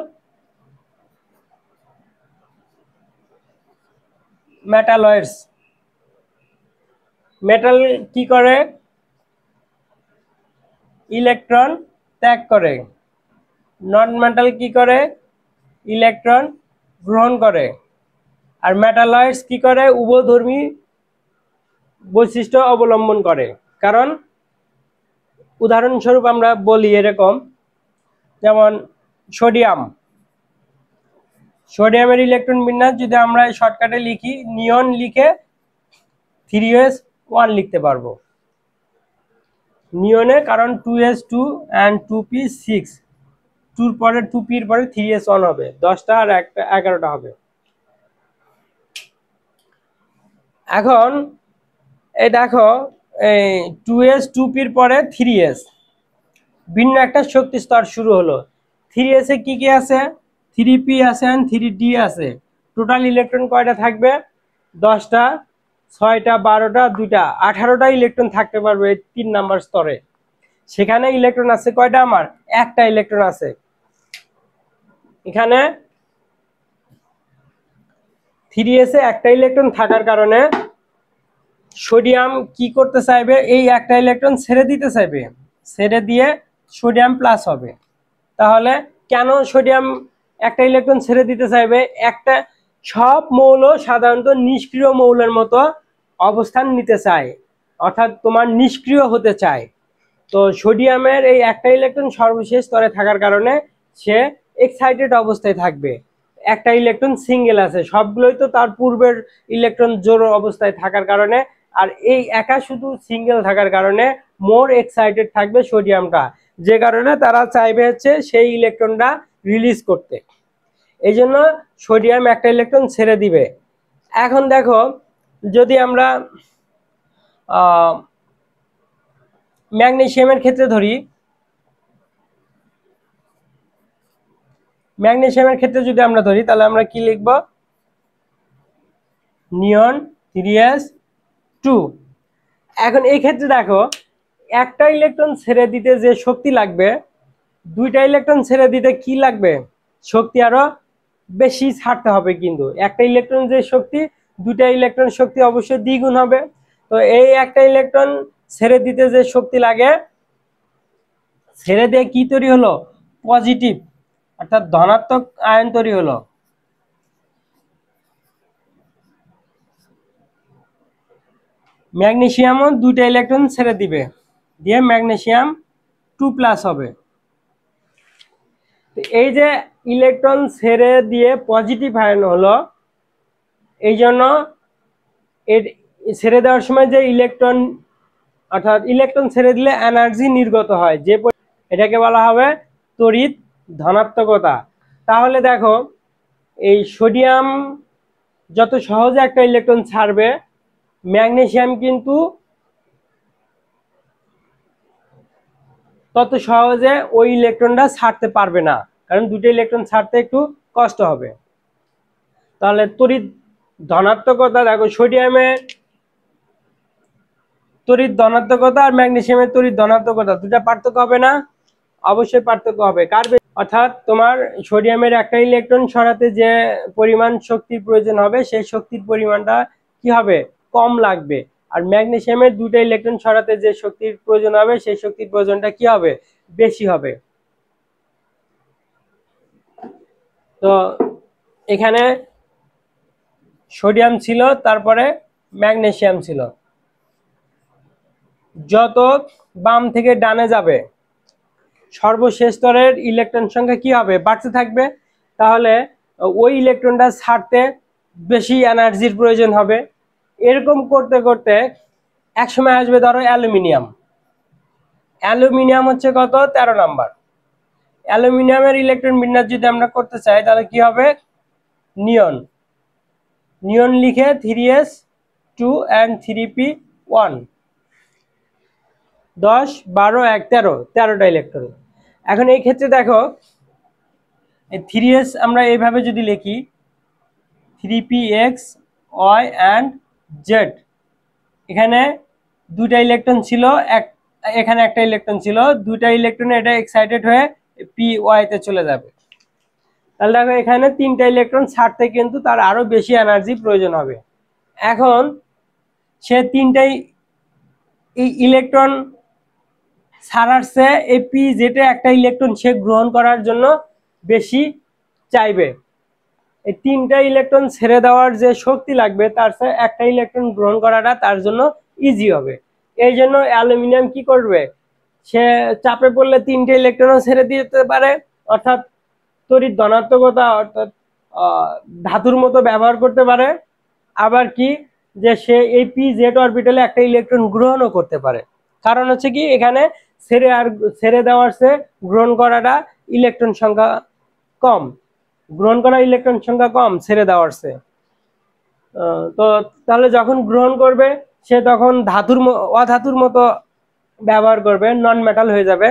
মেটালয়েডস। মেটাল কি করে, ইলেকট্রন ত্যাগ করে। নন মেটাল কি করে, ইলেকট্রন গ্রহণ করে। আর মেটালয়েডস কি করে, উভধর্মী বৈশিষ্ট্য অবলম্বন করে। কারণ উদাহরণস্বরূপ আমরা বলি এরকম, যেমন সোডিয়াম, সোডিয়ামের ইলেকট্রন বিন্যাস যদি আমরা শর্টকাটে লিখি, নিয়ন লিখে 3s1 লিখতে পারবো নিয়নে, কারণ 2s2 and 2p6, 2 পরে 2p এর পরে 3s1 হবে, 10টা আর একটা 11টা হবে। এখন এই দেখো, এই 2s 2p এর পরে 3s, ভিন্ন একটা শক্তি স্তর শুরু হলো। 3s এ কি কি আছে, 3p আছে and 3d আছে। টোটাল ইলেকট্রন কয়টা থাকবে, 10টা, 6টা, 12টা, 2টা, 18টা ইলেকট্রন থাকতে পারবে 3 নাম্বার স্তরে। সেখানে ইলেকট্রন আছে কয়টা, আমার একটা ইলেকট্রন আছে। এখানে 3s এ একটা ইলেকট্রন থাকার কারণে সোডিয়াম কি করতে চাইবে, এই একটা ইলেকট্রন ছেড়ে দিতে চাইবে, ছেড়ে দিয়ে সোডিয়াম প্লাস হবে। তাহলে কেন সোডিয়াম একটা ইলেকট্রন ছেড়ে দিতে চাইবে, একটা সব মৌল সাধারণত নিষ্ক্রিয় মৌলের মতো অবস্থান নিতে চায়, অর্থাৎ তোমার নিষ্ক্রিয় হতে চায়। তো সোডিয়ামের এই একটা ইলেকট্রন সর্বশেষ স্তরে থাকার কারণে সে এক্সাইটেড অবস্থায় থাকবে। একটা ইলেকট্রন সিঙ্গেল আছে, সবগুলোই তো তার পূর্বের ইলেকট্রন জোড় অবস্থায় থাকার কারণে, আর এই একা শুধু সিঙ্গেল থাকার কারণে মোর এক্সাইটেড থাকবে সোডিয়ামটা, যে কারণে তারা চাইবে হচ্ছে সেই ইলেকট্রনটা রিলিজ করতে। এই জন্য সোডিয়াম একটা ইলেকট্রন ছেড়ে দিবে। এখন দেখো, যদি আমরা ম্যাগনেসিয়ামের ক্ষেত্রে ধরি, ম্যাগনেসিয়ামের ক্ষেত্রে যদি আমরা ধরি তাহলে আমরা কি লিখব, নিয়ন 3s2। এখন এই ক্ষেত্রে দেখো, একটা ইলেকট্রন ছেড়ে দিতে যে শক্তি লাগবে, দুইটা ইলেকট্রন ছেড়ে দিতে কি লাগবে, শক্তি আরো বেশি ছাড়তে হবে, কিন্তু একটা ইলেকট্রন যে শক্তি, দুটা ইলেকট্রন শক্তি অবশ্যই দ্বিগুণ হবে। তো এই একটা ইলেকট্রন ছেড়ে দিতে যে শক্তি লাগে, ছেড়ে দিয়ে কি তৈরি হলো, পজিটিভ অর্থাৎ ধনাত্মক আয়ন তৈরি হলো। ম্যাগনেসিয়ামও দুইটা ইলেকট্রন ছেড়ে দিবে, দিয়ে ম্যাগনেসিয়াম 2+ হবে। এই যে ইলেকট্রন ছেড়ে দিয়ে পজিটিভ আয়ন হলো, এই জন্য এর ছেড়ে দেওয়ার সময় যে ইলেকট্রন, অর্থাৎ ইলেকট্রন ছেড়ে দিলে এনার্জি নির্গত হয়, যে এটাকে বলা হবে তড়িৎ ধনাত্মকতা। তাহলে দেখো, এই সোডিয়াম যত সহজে একটা ইলেকট্রন ছাড়বে, ম্যাগনেসিয়াম কিন্তু তত সহজে ওই ইলেকট্রনটা ছাড়তে পারবে না, কারণ দুটো ইলেকট্রন ছাড়তে একটু কষ্ট হবে। তাহলে তড়িৎ ধনাত্মকতা দেখো, সোডিয়ামের তড়িৎ ধনাত্মকতা আর ম্যাগনেসিয়ামের তড়িৎ ধনাত্মকতা দুটা পার্থক্য হবে না? অবশ্যই পার্থক্য হবে। অর্থাৎ তোমার সোডিয়ামের একটা ইলেকট্রন সরাতে যে পরিমাণ শক্তির প্রয়োজন হবে, সেই শক্তির পরিমাণটা কি হবে, কম লাগবে। আর ম্যাগনেসিয়ামের দুটো ইলেকট্রন সরাতে যে শক্তির প্রয়োজন হবে, সেই শক্তির প্রয়োজনটা কি হবে, বেশি হবে। তো এখানে সোডিয়াম ছিল, তারপরে ম্যাগনেসিয়াম ছিল। যত বাম থেকে ডানে যাবে, সর্বশেষ স্তরের ইলেকট্রন সংখ্যা কি হবে, বাড়তে থাকবে। তাহলে ওই ইলেকট্রনটা ছাড়তে বেশি এনার্জির প্রয়োজন হবে। এরকম করতে করতে একসময় আসবে ধরো অ্যালুমিনিয়াম। অ্যালুমিনিয়াম হচ্ছে কত, 13 নাম্বার। অ্যালুমিনিয়ামের ইলেকট্রন বিন্যাস যদি আমরা করতে চাই, তাহলে কি হবে, নিয়ন। নিয়ন লিখে 3s2 and 3p1, 10 12 1 13, 13টা ইলেকট্রন। এখন এই ক্ষেত্রে দেখো, 3s আমরা এইভাবে যদি লিখি, 3px y and z, এখানে দুইটা ইলেকট্রন ছিল, এখানে একটা ইলেকট্রন ছিল, দুইটা ইলেকট্রনে এটা এক্সাইটেড হয়ে পি ওয়াই তে চলে যাবে। তাহলে দেখো, এখানে তিনটা ইলেকট্রন ছাড়তে কিন্তু তার আরো বেশি এনার্জি প্রয়োজন হবে। এখন সে তিনটাই এই ইলেকট্রন ছাড়ার চেয়ে এই পি যেটা একটা ইলেকট্রন সে গ্রহণ করার জন্য বেশি চাইবে। এই তিনটা ইলেকট্রন ছেড়ে দেওয়ার যে শক্তি লাগবে, তার চেয়ে একটা ইলেকট্রন গ্রহণ করাটা তার জন্য ইজি হবে। এই জন্য অ্যালুমিনিয়াম কি করবে, সে চাপে পড়লে তিনটে ইলেকট্রনও ছেড়ে দিতে পারে, অর্থাৎ তড়িৎ ধনাত্মকতা অর্থাৎ ধাতুর মতো ব্যবহার করতে পারে। আবার কি, যে সে এই পি জেড অরবিটালে একটা ইলেকট্রন গ্রহণও করতে পারে। কারণ হচ্ছে কি, এখানে ছেড়ে দেওয়ার চেয়ে গ্রহণ করাটা ইলেকট্রন সংখ্যা কম, গ্রহণ করা ইলেকট্রন সংখ্যা কম ছেড়ে দেওয়ার চেয়ে। তো তাহলে যখন গ্রহণ করবে, সে তখন অধাতুর মতো ব্যবহার করবে, নন মেটাল হয়ে যাবে।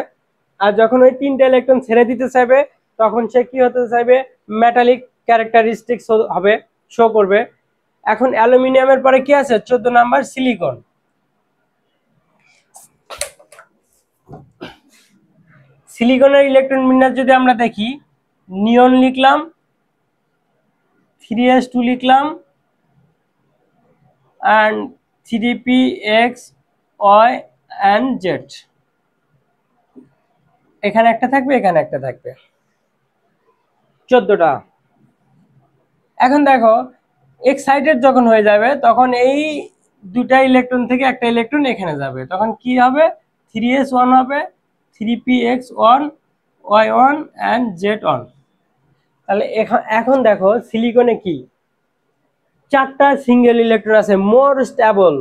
আর যখন ওই তিনটা ইলেকট্রন ছেড়ে দিতে চাইবে, তখন সে কি হতে চাইবে, মেটালিক ক্যারেক্টারিস্টিক্স হবে, শো করবে। এখন অ্যালুমিনিয়ামের পরে কি আছে, 14 নাম্বার, সিলিকন। সিলিকনের ইলেকট্রন বিন্যাস যদি আমরা দেখি, নিয়ন লিখলাম, 3s2 লিখলাম, and 3px y and z, এখানে একটা থাকবে, এখানে একটা থাকবে, 14টা। এখন দেখো, এক্সাইটেড যখন হয়ে যাবে, তখন এই দুটা ইলেকট্রন থেকে একটা ইলেকট্রন এখানে যাবে, তখন কি হবে, 3s1 হবে, 3px1 y1 and z1। তাহলে এখন দেখো, সিলিকনে কি, 4টা সিঙ্গেল ইলেকট্রন আছে, মোর স্টেবল।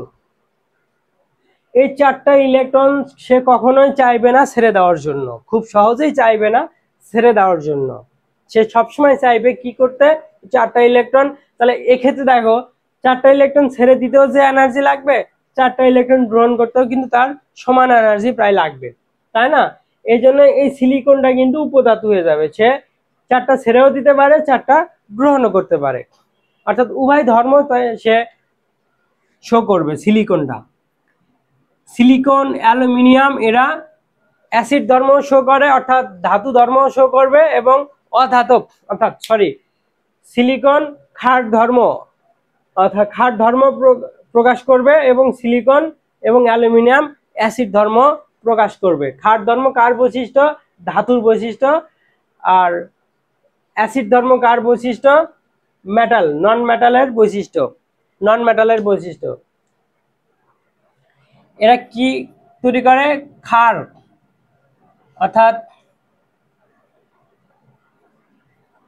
এই 4টা ইলেকট্রন সে কখনোই চাইবে না ছেড়ে দেওয়ার জন্য, খুব সহজেই চাইবে না ছেড়ে দেওয়ার জন্য। সে সবসময় চাইবে কি করতে, 4টা ইলেকট্রন। তাহলে এক্ষেত্রে দেখো, 4টা ইলেকট্রন ছেড়ে দিতেও যে এনার্জি লাগবে, 4টা ইলেকট্রন গ্রহণ করতেও কিন্তু তার সমান এনার্জি প্রায় লাগবে, তাই না? এই জন্য এই সিলিকনটা কিন্তু উপধাতু হয়ে যাবে, সে 4টা ছেড়েও দিতে পারে, 4টা গ্রহণও করতে পারে, অর্থাৎ উভয় ধর্ম সে শো করবে। সিলিকন, অ্যালুমিনিয়াম এরা অ্যাসিড ধর্ম শো করে, অর্থাৎ ধাতু ধর্ম শো করবে, এবং অধাতব সিলিকন ক্ষার ধর্ম অর্থাৎ ক্ষার ধর্ম প্রকাশ করবে এবং সিলিকন এবং অ্যালুমিনিয়াম অ্যাসিড ধর্ম প্রকাশ করবে। ক্ষার ধর্ম কার বৈশিষ্ট্য? ধাতুর বৈশিষ্ট্য। আর অ্যাসিড ধর্ম কার বৈশিষ্ট্য? মেটাল নন মেটালের বৈশিষ্ট্য। নন মেটালের বৈশিষ্ট্য এরা কি তৈরি করে? ক্ষার অর্থাৎ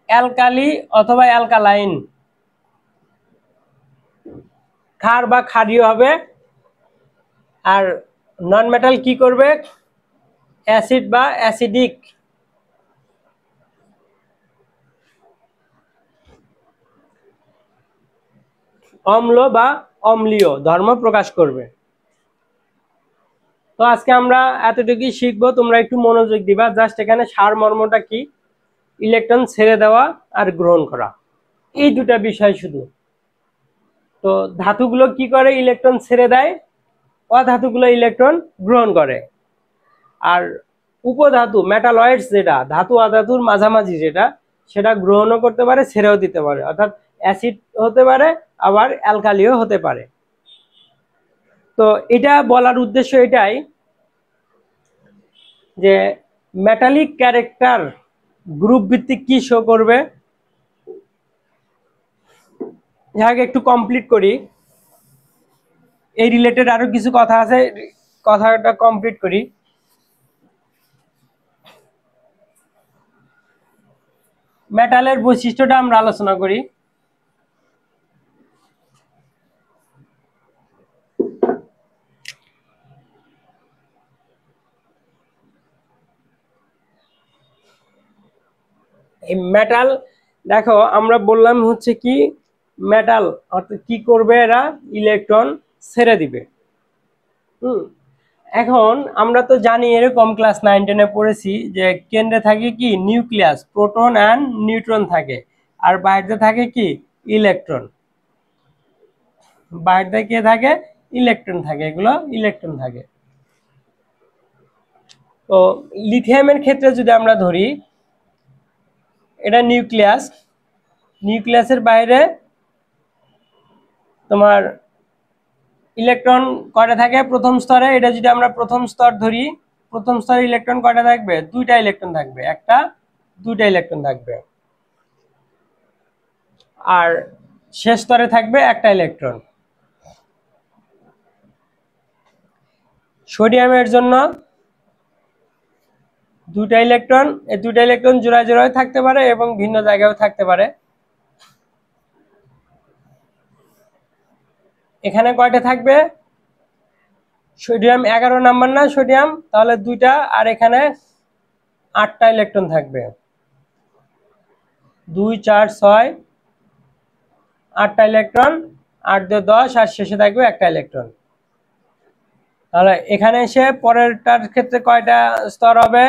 অ্যালকালি অথবা অ্যালকালাইন, ক্ষার বা ক্ষারীয় হবে। আর নন মেটাল কি করবে? অ্যাসিড বা অ্যাসিডিক, অম্ল বা অম্লীয় ধর্ম প্রকাশ করবে। তো আজকে আমরা এতটুকুই শিখবো, তোমরা একটু মনোযোগ দিবা। জাস্ট এখানে সারমর্মটা কি? ইলেকট্রন ছেড়ে দেওয়া আর গ্রহণ করা, এই দুটা বিষয় শুধু। তো ধাতুগুলো কি করে? ইলেকট্রন ছেড়ে দেয়, অধাতুগুলো ইলেকট্রন গ্রহণ করে। আর উপধাতু মেটালয়েডস, যেটা ধাতু অধাতুর মাঝামাঝি, সেটা গ্রহণও করতে পারে, ছেড়েও দিতে পারে। অর্থাৎ অ্যাসিড হতে পারে, আবার অ্যালকালিও হতে পারে। তো এটা বলার উদ্দেশ্য এটাই যে মেটালিক ক্যারেক্টার গ্রুপ ভিত্তিক কি শো করবে। যাকে একটু কমপ্লিট করি, এই রিলেটেড আরো কিছু কথা আছে, কথাটা কমপ্লিট করি। মেটালের বৈশিষ্ট্যটা আমরা আলোচনা করি। এই মেটাল দেখো, আমরা বললাম হচ্ছে কি মেটাল অর্থাৎ কি করবে? এরা ইলেকট্রন ছেড়ে দিবে। এখন আমরা তো জানি, এরকম ক্লাস 9-10-এ পড়েছি যে কেন্দ্রে থাকে কি নিউক্লিয়াস, প্রোটন অ্যান্ড নিউট্রন থাকে, আর বাইরে থাকে কি ইলেকট্রন। বাইরে কে থাকে? ইলেকট্রন থাকে, এগুলো ইলেকট্রন থাকে। তো লিথিয়ামের ক্ষেত্রে যদি আমরা ধরি, এটা নিউক্লিয়াস, নিউক্লিয়াসের বাইরে তোমার ইলেকট্রন কয়টা থাকে প্রথম স্তরে? এটা যদি আমরা প্রথম স্তর ধরি, প্রথম স্তরে ইলেকট্রন কয়টা থাকবে? দুইটা ইলেকট্রন থাকবে, একটা দুইটা ইলেকট্রন থাকবে। আর শেষ স্তরে থাকবে একটা ইলেকট্রন। সোডিয়ামের জন্য দুইটা ইলেকট্রন, এই দুইটা ইলেকট্রন জোড়ায় জোড়ায় থাকতে পারে এবং ভিন্ন জায়গায়ও থাকতে পারে। এখানে কয়টা থাকবে? সোডিয়াম 11 নাম্বার না সোডিয়াম, তাহলে দুইটা, আর এখানে 8টা ইলেকট্রন থাকবে। 2 4 6 8টা ইলেকট্রন, 8 2 10, আর শেষে থাকবে একটা ইলেকট্রন। তাহলে এখানে এসে পরেরটার ক্ষেত্রে কয়টা স্তর হবে?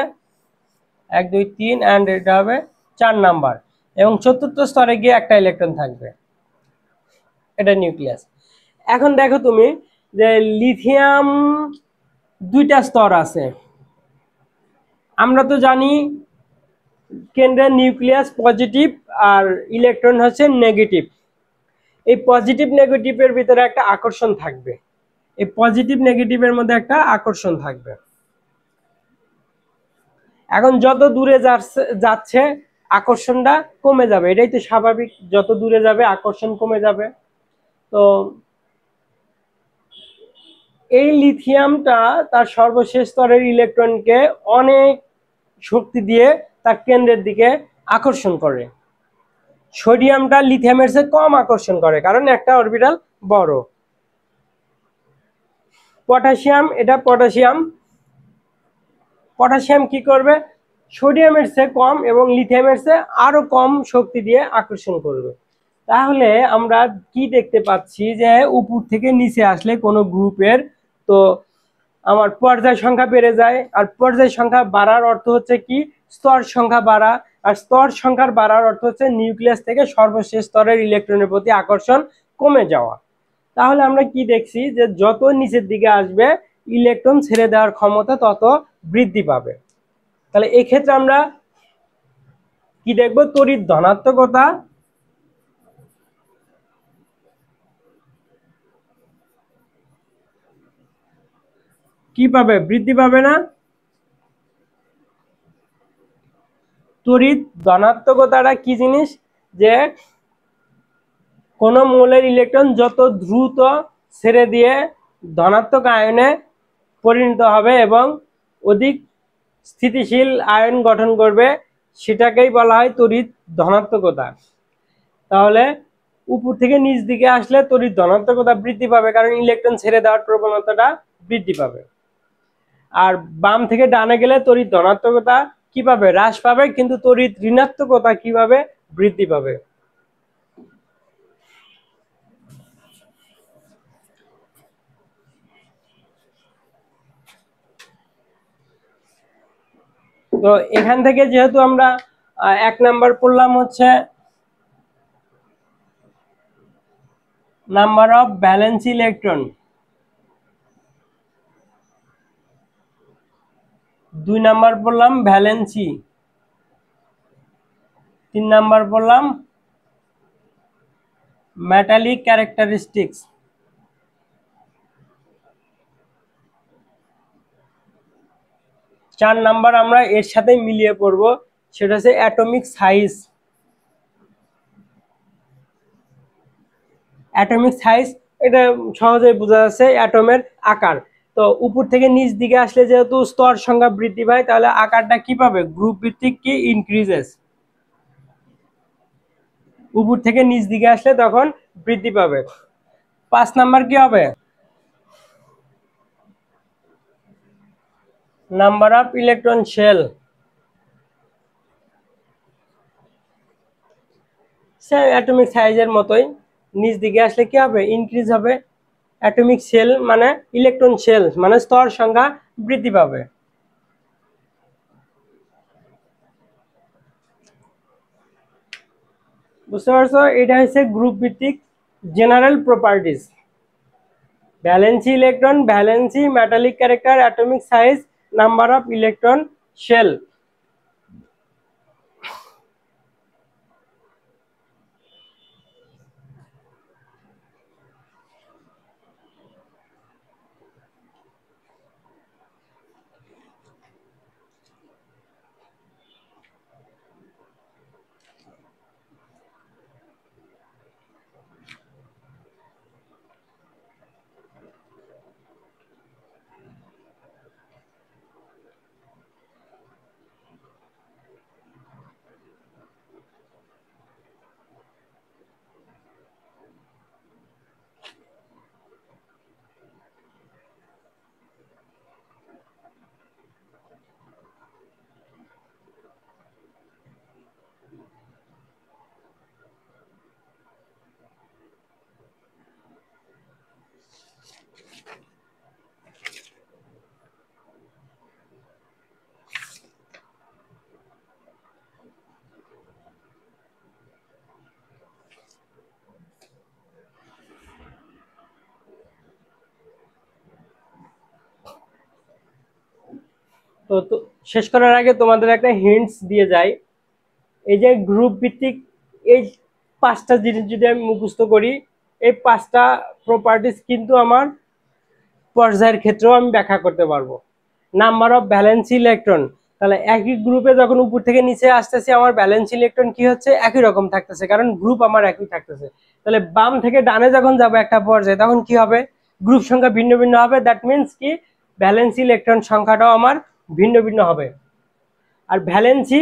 1 2 3, অ্যান্ড এটা হবে 4 নাম্বার, এবং চতুর্থ স্তরে গিয়ে একটা ইলেকট্রন থাকবে। এটা নিউক্লিয়াস। এখন দেখো তুমি যে লিথিয়াম দুইটা স্তর আছে। আমরা তো জানি কেন্দ্রের নিউক্লিয়াস পজিটিভ আর ইলেকট্রন হচ্ছে নেগেটিভ। এই পজিটিভ নেগেটিভের ভিতরে একটা আকর্ষণ থাকবে, এই পজিটিভ নেগেটিভের মধ্যে একটা আকর্ষণ থাকবে। এখন যত দূরে যাচ্ছে আকর্ষণটা কমে যাবে, এটাই তো স্বাভাবিক, যত দূরে যাবে আকর্ষণ কমে যাবে। তো এই লিথিয়ামটা তার সর্বশেষ স্তরের ইলেকট্রনকে অনেক শক্তি দিয়ে তার কেন্দ্রের দিকে আকর্ষণ করে। সোডিয়ামটা লিথিয়ামের চেয়ে কম আকর্ষণ করে, কারণ একটা অরবিটাল বড়। পটাশিয়াম, এটা পটাশিয়াম, পটাশিয়াম কি করবে? সোডিয়ামের চেয়ে কম এবং লিথিয়ামের চেয়ে আরো কম শক্তি দিয়ে আকর্ষণ করবে। তাহলে আমরা কি দেখতে পাচ্ছি যে উপর থেকে নিচে আসলে কোনো গ্রুপের তো আমার পর্যায় সংখ্যা বেড়ে যায়, আর পর্যায় সংখ্যা বাড়ার অর্থ হচ্ছে কি স্তর সংখ্যা বাড়া, আর স্তর সংখ্যার বাড়ার অর্থ হচ্ছে নিউক্লিয়াস থেকে সর্বশেষ স্তরের ইলেকট্রনের প্রতি আকর্ষণ কমে যাওয়া। তাহলে আমরা কি দেখছি যে যত নিচের দিকে আসবে ইলেকট্রন ছেড়ে দেওয়ার ক্ষমতা তত বৃদ্ধি পাবে। তাহলে এই ক্ষেত্রে আমরা কি দেখব? তড়িৎ ধনাত্মকতা কি পাবে? বৃদ্ধি পাবে না। তড়িৎ ধনাত্মকতাটা কি জিনিস? যে কোন মৌলের ইলেকট্রন যত দ্রুত ছেড়ে দিয়ে ধনাত্মক আয়নে পরিণত হবে এবং অধিক স্থিতিশীল আয়ন গঠন করবে, সেটাকেই বলা হয় তড়িৎ ধনাত্মকতা। তাহলে উপর থেকে নিচ দিকে আসলে তড়িৎ ধনাত্মকতা বৃদ্ধি পাবে, কারণ ইলেকট্রন ছেড়ে দেওয়ার প্রবণতাটা বৃদ্ধি পাবে। আর বাম থেকে ডানে গেলে তড়িৎ ধনাত্মকতা কি পাবে? হ্রাস পাবে, কিন্তু তড়িৎ ঋণাত্মকতা কিভাবে? বৃদ্ধি পাবে। তো এখান থেকে যেহেতু আমরা 1 নাম্বার পড়লাম হচ্ছে number of valence electron, 2 number পড়লাম ভ্যালেন্সি, 3 নাম্বার পড়লাম মেটালিক ক্যারেক্টারিস্টিক্স, 4 নাম্বার আমরা এর সাথে মিলিয়ে পড়ব, সেটা হচ্ছে অ্যাটমিক সাইজ। অ্যাটমিক সাইজ এটা সহজেই বোঝা যাচ্ছে, অ্যাটমের আকার। তো উপর থেকে নিচ দিকে আসলে যেহেতু স্তর সংখ্যা বৃদ্ধি পায়, তাহলে আকারটা কি পাবে? গ্রুপ ভিত্তিক কি ইনক্রিজেস। উপর থেকে নিচ দিকে আসলে তখন বৃদ্ধি পাবে। 5 নাম্বার কি হবে? Number of electron shell. Same atomic সাইজের মতোই, নিচ দিকে আসলে কি হবে? ইনক্রিজ হবে। অ্যাটমিক শেল মানে ইলেকট্রন শেল মানে স্তর সংখ্যা বৃদ্ধি পাবে। বুঝতে পারছো? এটা হচ্ছে গ্রুপ ভিত্তিক general properties. Valency electron, valency, metallic character, atomic size, number of electron shell. তো শেষ করার আগে তোমাদের একটা হিন্টস দিয়ে যাই। এই যে গ্রুপ ভিত্তিক এই 5টা জিনিস যদি আমি মুখস্থ করি, এই 5টা প্রপার্টিজ কিন্তু আমার পর্যায়ের ক্ষেত্রেও আমি ব্যাখ্যা করতে পারবো। নাম্বার অফ ভ্যালেন্স ইলেকট্রন, তাহলে একই গ্রুপে যখন উপর থেকে নিচে আসতেছে, আমার ভ্যালেন্স ইলেকট্রন কি হচ্ছে? একই রকম থাকতেছে, কারণ গ্রুপ আমার একই থাকতেছে। তাহলে বাম থেকে ডানে যখন যাবো একটা পর্যায়ে, তখন কি হবে? গ্রুপ সংখ্যা ভিন্ন ভিন্ন হবে। দ্যাট মিনস কি? ভ্যালেন্স ইলেকট্রন সংখ্যাটাও আমার ভিন্ন ভিন্ন হবে। আর ভ্যালেন্সি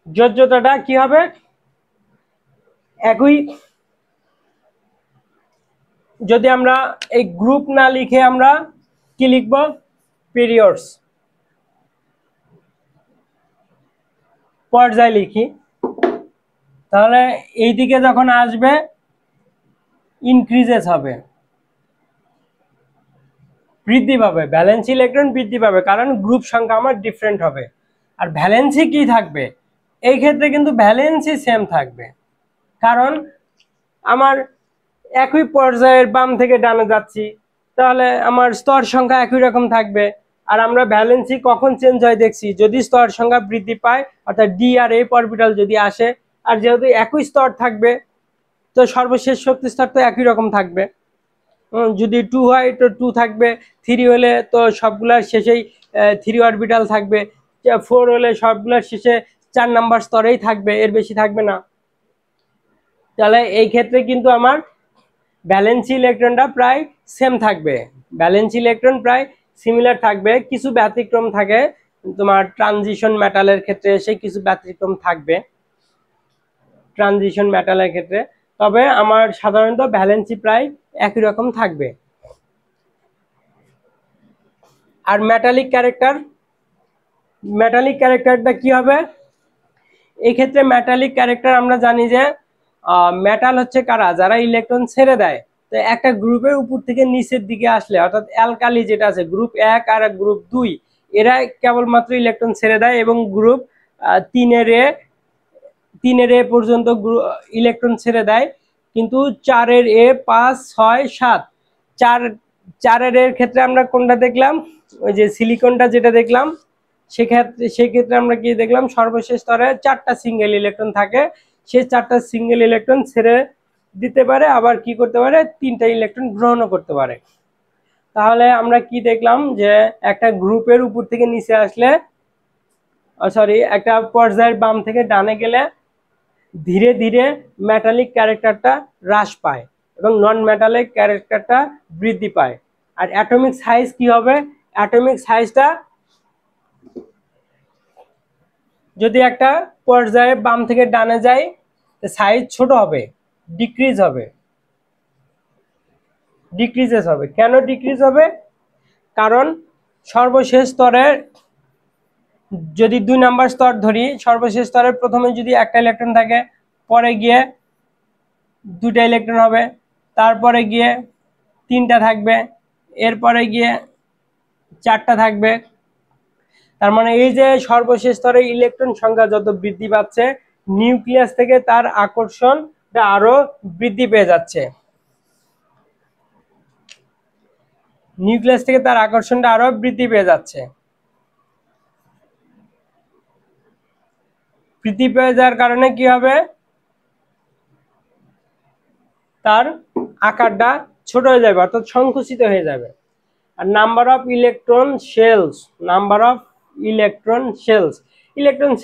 যোজ্যতাটা কি হবে? একই। যদি আমরা এই গ্রুপ না লিখে আমরা কি লিখব? পিরিয়ডস, পর্যায় লিখি, তাহলে এই দিকে যখন আসবে ইনক্রিজেস হবে, বৃদ্ধি পাবে। ভ্যালেন্স ইলেকট্রন বৃদ্ধি পাবে, কারণ গ্রুপ সংখ্যা আমার ডিফারেন্ট হবে। আর ভ্যালেন্সি কি থাকবে? এই ক্ষেত্রে কিন্তু ভ্যালেন্সি সেম থাকবে, কারণ আমার একই পর্যায়ের বাম থেকে ডানে যাচ্ছি, তাহলে আমার স্তর সংখ্যা একই রকম থাকবে। আর আমরা ভ্যালেন্সি কখন চেঞ্জ হয় দেখছি? যদি স্তর সংখ্যা বৃদ্ধি পায়, অর্থাৎ ডি আর এফ অরবিটাল যদি আসে, আর যেহেতু একই স্তর থাকবে, তো সর্বশেষ শক্তি স্তর তো একই রকম থাকবে। যদি 2 হয় তো 2 থাকবে, 3 হলে তো সবগুলার শেষেই 3 অরবিটাল থাকবে, 4 হলে সবগুলার শেষে 4 নাম্বার স্তরেই থাকবে, এর বেশি থাকবে না। তাহলে এই ক্ষেত্রে কিন্তু আমার ভ্যালেন্সি ইলেকট্রনটা প্রায় সেম থাকবে, ভ্যালেন্সি ইলেকট্রন প্রায় সিমিলার থাকবে। কিছু ব্যতিক্রম থাকে, তোমার ট্রানজিশন মেটালের ক্ষেত্রে এসে কিছু ব্যতিক্রম থাকবে ট্রানজিশন মেটালের ক্ষেত্রে, তবে আমার সাধারণত ভ্যালেন্সি প্রায় একই রকম থাকবে। আর মেটালিক ক্যারেক্টারটা কি হবে? এই ক্ষেত্রে মেটালিক ক্যারেক্টার আমরা জানি যে মেটাল হচ্ছে কারা, যারা ইলেকট্রন ছেড়ে দেয়। তো একটা গ্রুপের উপর থেকে নিচের দিকে আসলে, অর্থাৎ অ্যালকালি যেটা আছে গ্রুপ 1 আর গ্রুপ 2, এরা কেবলমাত্র ইলেকট্রন ছেড়ে দেয়, এবং গ্রুপ 3 এ পর্যন্ত ইলেকট্রন ছেড়ে দেয়। কিন্তু 4 এ 5 6 7 4 এর ক্ষেত্রে আমরা কোনটা দেখলাম? ওই যে সিলিকনটা যেটা দেখলাম, সেক্ষেত্রে আমরা কি দেখলাম? সর্বশেষ স্তরে 4টা সিঙ্গেল ইলেকট্রন থাকে, সেই 4টা সিঙ্গেল ইলেকট্রন ছেড়ে দিতে পারে, আবার কি করতে পারে? 3টা ইলেকট্রন গ্রহণও করতে পারে। তাহলে আমরা কি দেখলাম? যে একটা গ্রুপের উপর থেকে নিচে আসলে, একটা পর্যায়ের বাম থেকে ডানে গেলে ধীরে ধীরে মেটালিক ক্যারেক্টারটা হ্রাস পায় এবং নন মেটালিক ক্যারেক্টারটা বৃদ্ধি পায়। আর অ্যাটমিক সাইজ কি হবে? অ্যাটমিক সাইজটা যদি একটা পর্যায়ে বাম থেকে ডানে যায়, সাইজ ছোট হবে, ডিক্রিজেস হবে। কেন ডিক্রিজ হবে? কারণ সর্বশেষ স্তরের, যদি 2 নাম্বার স্তর ধরি, সর্বশেষ স্তরের প্রথমে যদি একটা ইলেকট্রন থাকে, পরে গিয়ে 2টা ইলেকট্রন হবে, তারপরে গিয়ে 3টা থাকবে, এরপরে গিয়ে 4টা থাকবে। তার মানে এই যে সর্বশেষ স্তরে ইলেকট্রন সংখ্যা যত বৃদ্ধি পাচ্ছে, নিউক্লিয়াস থেকে তার আকর্ষণটা আরো বৃদ্ধি পেয়ে যাচ্ছে, বৃদ্ধি পেয়ে যাওয়ার কারণে কি হবে? তার আকারটা ছোট হয়ে যাবে, অর্থাৎ সংকুচিত হয়ে যাবে। আর নাম্বার অফ ইলেকট্রন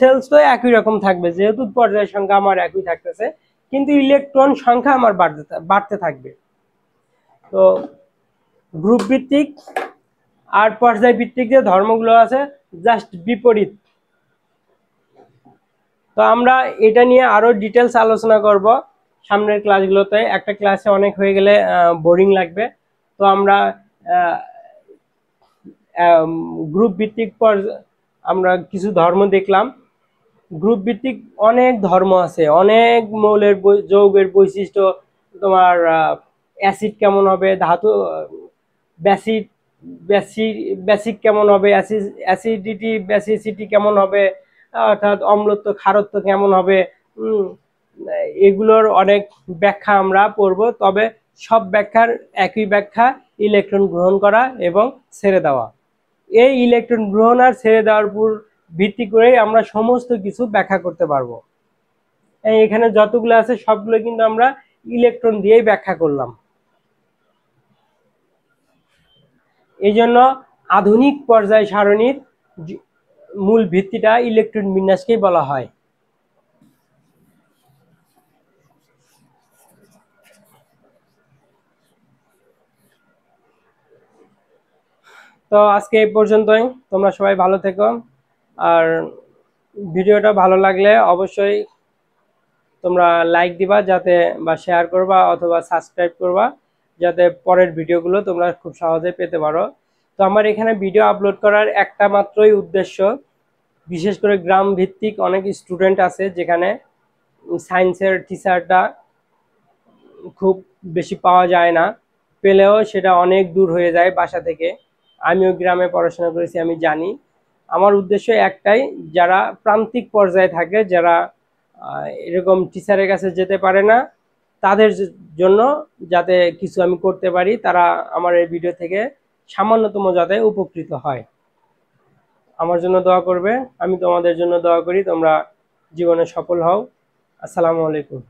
শেলস তো একই রকম থাকবে, যেহেতু পর্যায় সংখ্যা আমার একই থাকতেছে, কিন্তু ইলেকট্রন সংখ্যা আমার বাড়তে থাকবে। তো গ্রুপ ভিত্তিক আর পর্যায় ভিত্তিক যে ধর্মগুলো আছে জাস্ট বিপরীত। তো আমরা এটা নিয়ে আরো ডিটেলস আলোচনা করব সামনের ক্লাসগুলোতে। একটা ক্লাসে অনেক হয়ে গেলে বোরিং লাগবে। তো আমরা গ্রুপ ভিত্তিক আমরা কিছু ধর্ম দেখলাম। গ্রুপ ভিত্তিক অনেক ধর্ম আছে, অনেক মৌলের যৌগের বৈশিষ্ট্য, তোমার অ্যাসিড কেমন হবে, ধাতু বেসিক কেমন হবে, অ্যাসিডিটি বেসিসিটি কেমন হবে, অর্থাৎ অম্লত্ব ক্ষারত্ব কেমন হবে, এগুলোর অনেক ব্যাখ্যা আমরা পড়ব। তবে সব ব্যাখ্যার একই ব্যাখ্যা, ইলেকট্রন গ্রহণ করা এবং ছেড়ে দেওয়া। এই ইলেকট্রন গ্রহণ আর ছেড়ে দেওয়ার উপর ভিত্তি করেই আমরা সমস্ত কিছু ব্যাখ্যা করতে পারবো। এখানে যতগুলো আছে সবগুলো কিন্তু আমরা ইলেকট্রন দিয়েই ব্যাখ্যা করলাম। এই জন্য আধুনিক পর্যায় সারণীর মূল ভিত্তিটা ইলেকট্রন বিন্যাসকেই বলা হয়। তো আজকে এই পর্যন্তই, তোমরা সবাই ভালো থেকো। আর ভিডিওটা ভালো লাগলে অবশ্যই তোমরা লাইক দিবা, যাতে বা শেয়ার করবা অথবা সাবস্ক্রাইব করবা, যাতে পরের ভিডিওগুলো তোমরা খুব সহজে পেতে পারো। তো আমার এখানে ভিডিও আপলোড করার একটা মাত্রই উদ্দেশ্য, বিশেষ করে গ্রাম ভিত্তিক অনেক স্টুডেন্ট আছে যেখানে সায়েন্সের টিচারটা খুব বেশি পাওয়া যায় না, পেলেও সেটা অনেক দূর হয়ে যায় বাসা থেকে। আমিও গ্রামে পড়াশোনা করেছি, আমি জানি। আমার উদ্দেশ্য একটাই, যারা প্রান্তিক পর্যায়ে থাকে, যারা এরকম টিচারের কাছে যেতে পারে না, তাদের জন্য যাতে কিছু আমি করতে পারি, তারা আমার এই ভিডিও থেকে সামান্যতম যাতে উপকৃত হয়। আমার জন্য দোয়া করবে, আমি তোমাদের জন্য দোয়া করি, তোমরা জীবনে সফল হও। আসসালামু আলাইকুম।